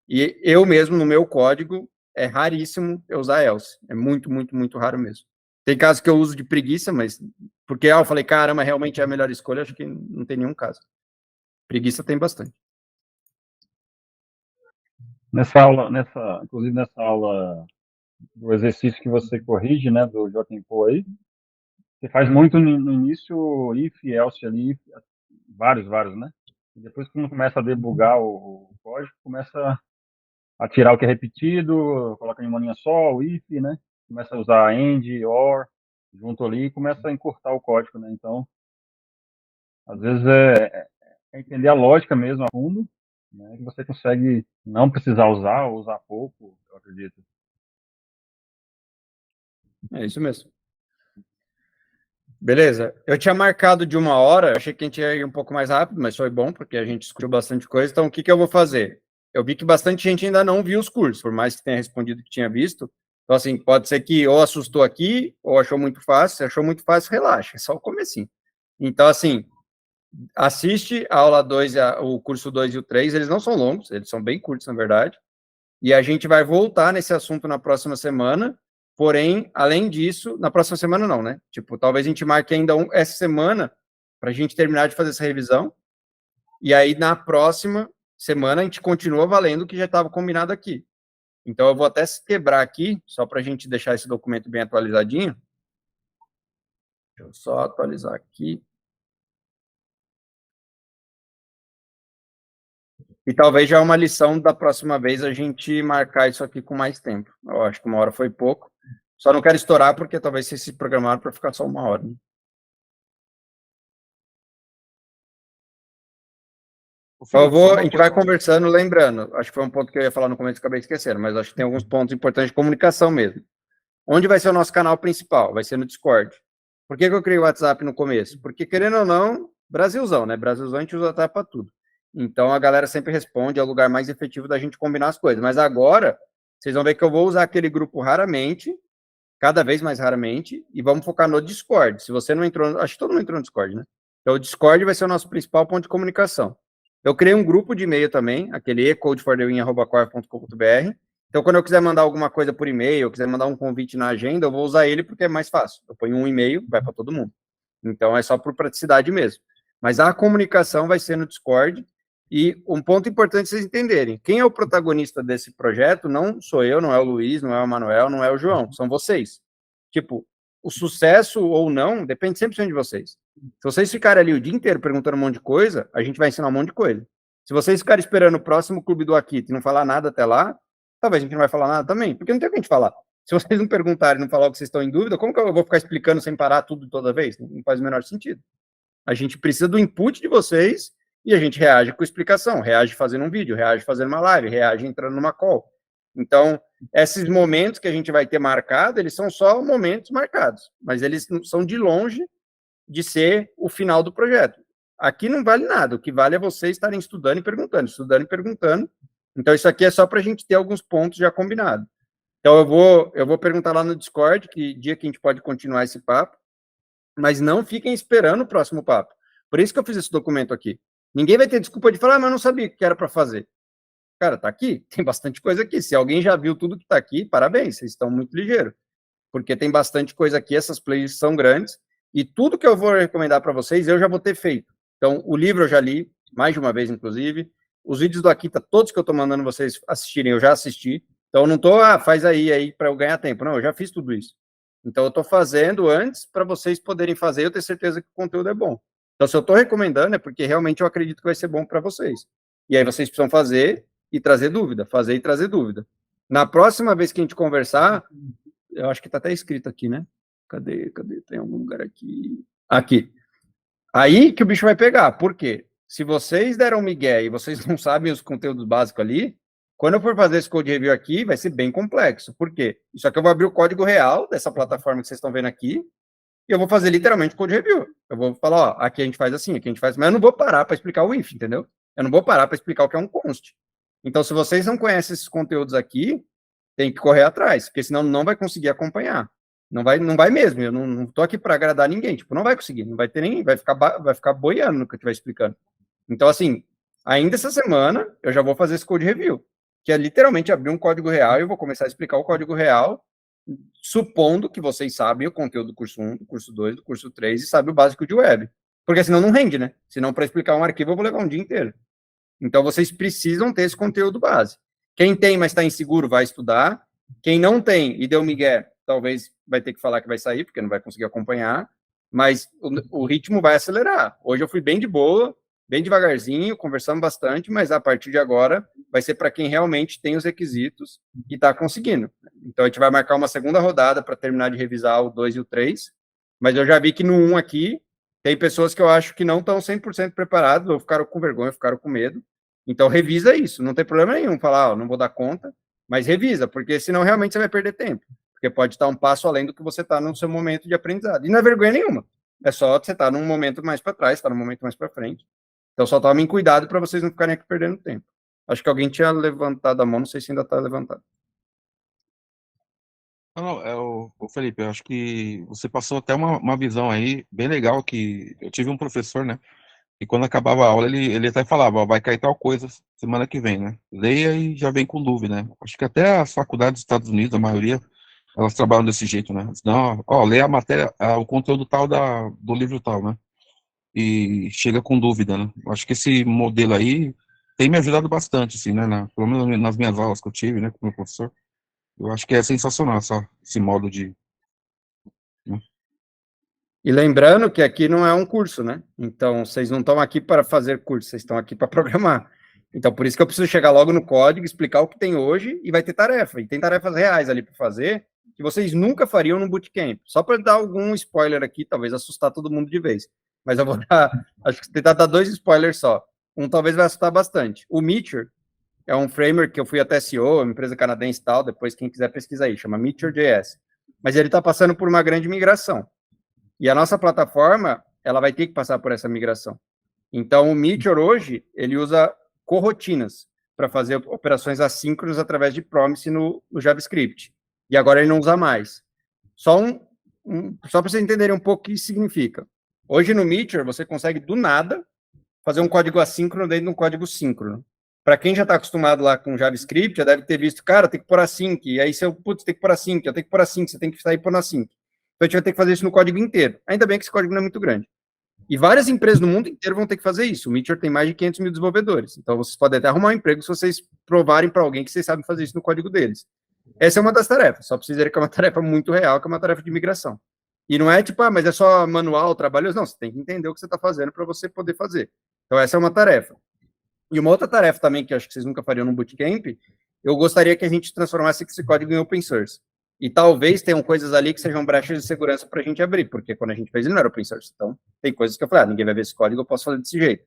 e eu mesmo, no meu código, é raríssimo eu usar else. É muito, muito, muito raro mesmo. Tem casos que eu uso de preguiça, mas porque eu falei, caramba, realmente é a melhor escolha, acho que não tem nenhum caso. Preguiça tem bastante. Inclusive nessa aula do exercício que você corrige, né, do JMPO aí, você faz muito no início if, else ali, vários, né? E depois quando começa a debugar o código, começa a tirar o que é repetido, coloca em uma linha só, o if, né? Começa a usar end, or, junto ali, e começa a encurtar o código, né? Então, às vezes é entender a lógica mesmo a fundo, né? Que você consegue não precisar usar, ou usar pouco, eu acredito. É isso mesmo. Beleza. Eu tinha marcado de 1 hora, achei que a gente ia ir um pouco mais rápido, mas foi bom, porque a gente discutiu bastante coisa. Então, o que eu vou fazer? Eu vi que bastante gente ainda não viu os cursos, por mais que tenha respondido que tinha visto. Então, assim, pode ser que ou assustou aqui, ou achou muito fácil. Se achou muito fácil, relaxa, é só o comecinho. Então, assim, assiste a aula 2, o curso 2 e o 3, eles não são longos, eles são bem curtos, na verdade. E a gente vai voltar nesse assunto na próxima semana. Porém, além disso, na próxima semana não, né? Tipo, talvez a gente marque ainda essa semana para a gente terminar de fazer essa revisão. E aí, na próxima semana, a gente continua valendo o que já estava combinado aqui. Então, eu vou até se quebrar aqui, só para a gente deixar esse documento bem atualizadinho. Deixa eu só atualizar aqui. E talvez já uma lição da próxima vez a gente marcar isso aqui com mais tempo. Eu acho que 1 hora foi pouco. Só não quero estourar, porque talvez vocês se programaram para ficar só 1 hora. Né? Então, a gente vai conversando, lembrando. Acho que foi um ponto que eu ia falar no começo e acabei esquecendo, mas acho que tem alguns pontos importantes de comunicação mesmo. Onde vai ser o nosso canal principal? Vai ser no Discord. Por que eu criei o WhatsApp no começo? Porque, querendo ou não, Brasilzão, né? Brasilzão a gente usa o WhatsApp para tudo. Então, a galera sempre responde, é o lugar mais efetivo da gente combinar as coisas. Mas agora, vocês vão ver que eu vou usar aquele grupo raramente. cada vez mais raramente, e vamos focar no Discord. Se você não entrou, acho que todo mundo entrou no Discord, né? Então, o Discord vai ser o nosso principal ponto de comunicação. Eu criei um grupo de e-mail também, aquele ecodefordewin@core.com.br. Então, quando eu quiser mandar alguma coisa por e-mail, eu quiser mandar um convite na agenda, eu vou usar ele porque é mais fácil. Eu ponho um e-mail, vai para todo mundo. Então, é só por praticidade mesmo. Mas a comunicação vai ser no Discord. E um ponto importante vocês entenderem, quem é o protagonista desse projeto não sou eu, não é o Luiz, não é o Manuel, não é o João, são vocês. Tipo, o sucesso ou não depende 100% de vocês. Se vocês ficarem ali o dia inteiro perguntando um monte de coisa, a gente vai ensinar um monte de coisa. Se vocês ficarem esperando o próximo clube do Akita e não falar nada até lá, talvez a gente não vai falar nada também, porque não tem o que a gente falar. Se vocês não perguntarem, não falar o que vocês estão em dúvida, como que eu vou ficar explicando sem parar tudo toda vez? Não faz o menor sentido. A gente precisa do input de vocês e a gente reage com explicação, reage fazendo um vídeo, reage fazendo uma live, reage entrando numa call. Então, esses momentos que a gente vai ter marcado, eles são só momentos marcados, mas eles são de longe de ser o final do projeto. Aqui não vale nada, o que vale é vocês estarem estudando e perguntando, Então, isso aqui é só para a gente ter alguns pontos já combinados. Então, eu vou perguntar lá no Discord que dia que a gente pode continuar esse papo, mas não fiquem esperando o próximo papo. Por isso que eu fiz esse documento aqui. Ninguém vai ter desculpa de falar, mas eu não sabia o que era para fazer. Cara, tá aqui, tem bastante coisa aqui. Se alguém já viu tudo que tá aqui, parabéns, vocês estão muito ligeiros. Porque tem bastante coisa aqui, essas playlists são grandes, e tudo que eu vou recomendar para vocês, eu já vou ter feito. Então, o livro eu já li, mais de uma vez, inclusive. Os vídeos do Akita, todos que eu tô mandando vocês assistirem, eu já assisti. Então, eu não tô, faz aí para eu ganhar tempo. Não, eu já fiz tudo isso. Então, eu tô fazendo antes para vocês poderem fazer, eu ter certeza que o conteúdo é bom. Então, se eu tô recomendando, é porque realmente eu acredito que vai ser bom para vocês. E aí, vocês precisam fazer e trazer dúvida, fazer e trazer dúvida. Na próxima vez que a gente conversar, eu acho que tá até escrito aqui, né? Cadê? Tem algum lugar aqui. Aqui. Aí que o bicho vai pegar. Por quê? Se vocês deram migué e vocês não sabem os conteúdos básicos ali, quando eu for fazer esse code review aqui, vai ser bem complexo. Por quê? Isso aqui eu vou abrir o código real dessa plataforma que vocês estão vendo aqui, e eu vou fazer literalmente o code review. Eu vou falar, ó, aqui a gente faz assim, aqui a gente faz... Mas eu não vou parar para explicar o if, entendeu? Eu não vou parar para explicar o que é um const. Então, se vocês não conhecem esses conteúdos aqui, tem que correr atrás, porque senão não vai conseguir acompanhar. Não vai mesmo, eu não tô aqui para agradar ninguém, tipo, não vai conseguir, não vai ter nem, vai ficar boiando no que eu estiver explicando. Então, assim, ainda essa semana, eu já vou fazer esse code review, que é literalmente abrir um código real e eu vou começar a explicar o código real, supondo que vocês sabem o conteúdo do curso 1, do curso 2, do curso 3 e sabem o básico de web. Porque senão não rende, né? Senão, para explicar um arquivo, eu vou levar um dia inteiro. Então, vocês precisam ter esse conteúdo base. Quem tem, mas está inseguro, vai estudar. Quem não tem e deu migué, talvez vai ter que falar que vai sair, porque não vai conseguir acompanhar. Mas o ritmo vai acelerar. Hoje eu fui bem de boa, bem devagarzinho, conversamos bastante, mas a partir de agora vai ser para quem realmente tem os requisitos e está conseguindo. Então, a gente vai marcar uma segunda rodada para terminar de revisar o 2 e o 3. Mas eu já vi que no 1 aqui, tem pessoas que eu acho que não estão 100% preparadas, ou ficaram com vergonha, ficaram com medo. Então, revisa isso, não tem problema nenhum falar, ó, não vou dar conta, mas revisa, porque senão realmente você vai perder tempo, porque pode estar um passo além do que você está no seu momento de aprendizado. E não é vergonha nenhuma, é só você estar num momento mais para trás, estar num momento mais para frente. Então, só tomem cuidado para vocês não ficarem aqui perdendo tempo. Acho que alguém tinha levantado a mão, não sei se ainda está levantado. Não, o Felipe, eu acho que você passou até uma visão aí bem legal, que eu tive um professor, né? E quando acabava a aula, ele até falava, ó, vai cair tal coisa semana que vem, né? Leia e já vem com dúvida, né? Acho que até as faculdades dos Estados Unidos, a maioria, elas trabalham desse jeito, né? Não, ó, leia a matéria, o conteúdo tal do livro tal, né? E chega com dúvida, né? Acho que esse modelo aí tem me ajudado bastante, assim, né? Pelo menos nas minhas aulas que eu tive, né, com o meu professor. Eu acho que é sensacional esse modo de... né? E lembrando que aqui não é um curso, né? Então, vocês não estão aqui para fazer curso, vocês estão aqui para programar. Então, por isso que eu preciso chegar logo no código, explicar o que tem hoje, e vai ter tarefa. E tem tarefas reais ali para fazer, que vocês nunca fariam no bootcamp. Só para dar algum spoiler aqui, talvez assustar todo mundo de vez. Mas eu vou dar, acho que tentar dar 2 spoilers só. Um talvez vai assustar bastante. O Meteor é um framework que eu fui até SEO, uma empresa canadense e tal, depois quem quiser pesquisar aí, chama Meteor.js. Mas ele está passando por uma grande migração. E a nossa plataforma, ela vai ter que passar por essa migração. Então, o Meteor hoje, ele usa corrotinas para fazer operações assíncronas através de promise no JavaScript. E agora ele não usa mais. Só para vocês entenderem um pouco o que isso significa. Hoje no Meteor, você consegue, do nada, fazer um código assíncrono dentro de um código síncrono. Para quem já está acostumado lá com JavaScript, já deve ter visto, cara, tem que pôr async, e aí putz, tem que pôr async, eu tenho que pôr async, você tem que sair por async. Então a gente vai ter que fazer isso no código inteiro. Ainda bem que esse código não é muito grande. E várias empresas no mundo inteiro vão ter que fazer isso. O Meteor tem mais de 500 mil desenvolvedores. Então vocês podem até arrumar um emprego se vocês provarem para alguém que vocês sabem fazer isso no código deles. Essa é uma das tarefas. Só para vocês verem que é uma tarefa muito real, que é uma tarefa de migração. E não é tipo, mas é só manual, trabalhoso. Não, você tem que entender o que você está fazendo para você poder fazer. Então essa é uma tarefa. E uma outra tarefa também, que eu acho que vocês nunca fariam no Bootcamp, eu gostaria que a gente transformasse esse código em open source. E talvez tenham coisas ali que sejam brechas de segurança para a gente abrir, porque quando a gente fez ele não era open source. Então, tem coisas que eu falei, ninguém vai ver esse código, eu posso fazer desse jeito.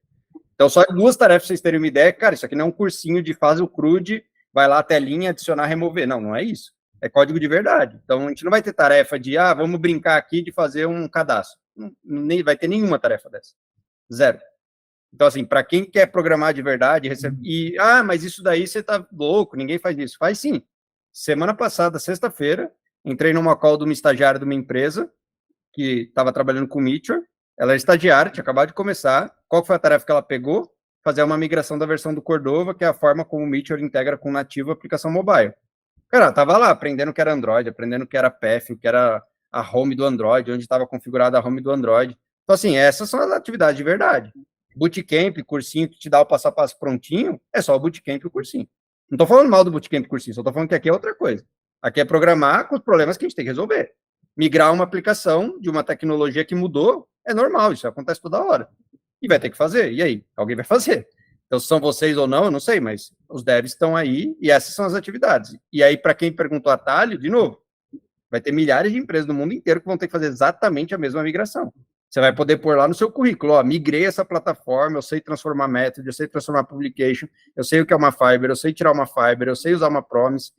Então, só 2 tarefas para vocês terem uma ideia. Cara, isso aqui não é um cursinho de faz o CRUD, vai lá até a linha, adicionar, remover. Não, não é isso. É código de verdade. Então, a gente não vai ter tarefa de, vamos brincar aqui de fazer um cadastro. Nem vai ter nenhuma tarefa dessa. 0. Então, assim, para quem quer programar de verdade, mas isso daí você tá louco, ninguém faz isso. Faz sim. Semana passada, sexta-feira, entrei numa call de uma estagiária de uma empresa que estava trabalhando com o Meteor. Ela é estagiária, tinha acabado de começar. Qual foi a tarefa que ela pegou? Fazer uma migração da versão do Cordova, que é a forma como o Meteor integra com nativo a aplicação mobile. Cara, ela estava lá aprendendo o que era Android, aprendendo o que era Path, o que era a home do Android, onde estava configurada a home do Android. Então, assim, essas são as atividades de verdade. Bootcamp, cursinho que te dá o passo a passo prontinho, é só o Bootcamp e o cursinho. Não estou falando mal do Bootcamp e cursinho, só estou falando que aqui é outra coisa. Aqui é programar com os problemas que a gente tem que resolver. Migrar uma aplicação de uma tecnologia que mudou é normal, isso acontece toda hora. E vai ter que fazer, e aí? Alguém vai fazer. Então, se são vocês ou não, eu não sei, mas os devs estão aí e essas são as atividades. E aí, para quem perguntou atalho, de novo, vai ter milhares de empresas no mundo inteiro que vão ter que fazer exatamente a mesma migração. Você vai poder pôr lá no seu currículo, migrei essa plataforma, eu sei transformar method, eu sei transformar publication, eu sei o que é uma Fiber, eu sei tirar uma Fiber, eu sei usar uma promise.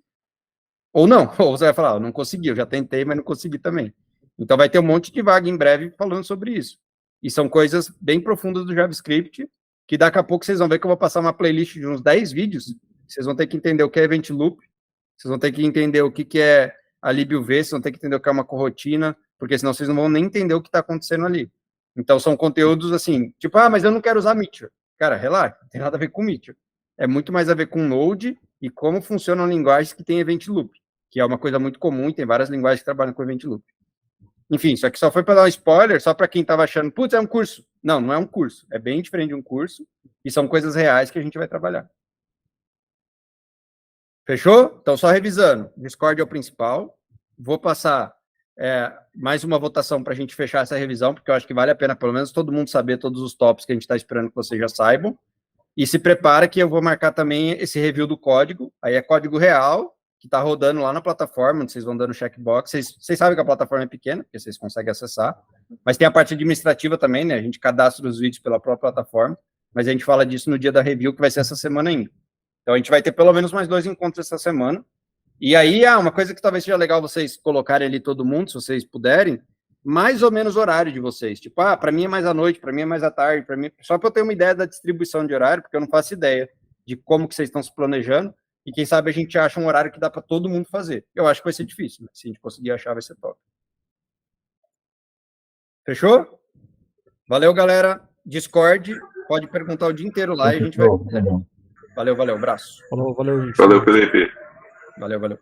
Ou não, ou você vai falar, eu não consegui, eu já tentei, mas não consegui também. Então vai ter um monte de vaga em breve falando sobre isso. E são coisas bem profundas do JavaScript, que daqui a pouco vocês vão ver que eu vou passar uma playlist de uns 10 vídeos, vocês vão ter que entender o que é Event Loop, vocês vão ter que entender o que é a LibUV, vocês vão ter que entender o que é uma corrotina, porque senão vocês não vão nem entender o que está acontecendo ali. Então, são conteúdos assim, tipo, mas eu não quero usar Meteor. Cara, relaxa, não tem nada a ver com Meteor. É muito mais a ver com Node e como funcionam linguagens que tem Event Loop, que é uma coisa muito comum e tem várias linguagens que trabalham com Event Loop. Enfim, isso aqui só foi para dar um spoiler, só para quem estava achando, putz, é um curso. Não, não é um curso. É bem diferente de um curso e são coisas reais que a gente vai trabalhar. Fechou? Então, só revisando. Discord é o principal. Vou passar mais uma votação para a gente fechar essa revisão, porque eu acho que vale a pena, pelo menos, todo mundo saber todos os tópicos que a gente está esperando que vocês já saibam. E se prepara que eu vou marcar também esse review do código. Aí é código real, que está rodando lá na plataforma, onde vocês vão dando checkbox. Vocês sabem que a plataforma é pequena, porque vocês conseguem acessar. Mas tem a parte administrativa também, né? A gente cadastra os vídeos pela própria plataforma. Mas a gente fala disso no dia da review, que vai ser essa semana ainda. Então, a gente vai ter pelo menos mais 2 encontros essa semana. E aí, uma coisa que talvez seja legal vocês colocarem ali todo mundo, se vocês puderem, mais ou menos horário de vocês. Tipo, para mim é mais à noite, para mim é mais à tarde, para mim... Só para eu ter uma ideia da distribuição de horário, porque eu não faço ideia de como que vocês estão se planejando. E quem sabe a gente acha um horário que dá para todo mundo fazer. Eu acho que vai ser difícil, mas se a gente conseguir achar, vai ser top. Fechou? Valeu, galera. Discord, pode perguntar o dia inteiro lá e a gente vai... Valeu, abraço. Valeu, gente. Valeu, Felipe. Valeu.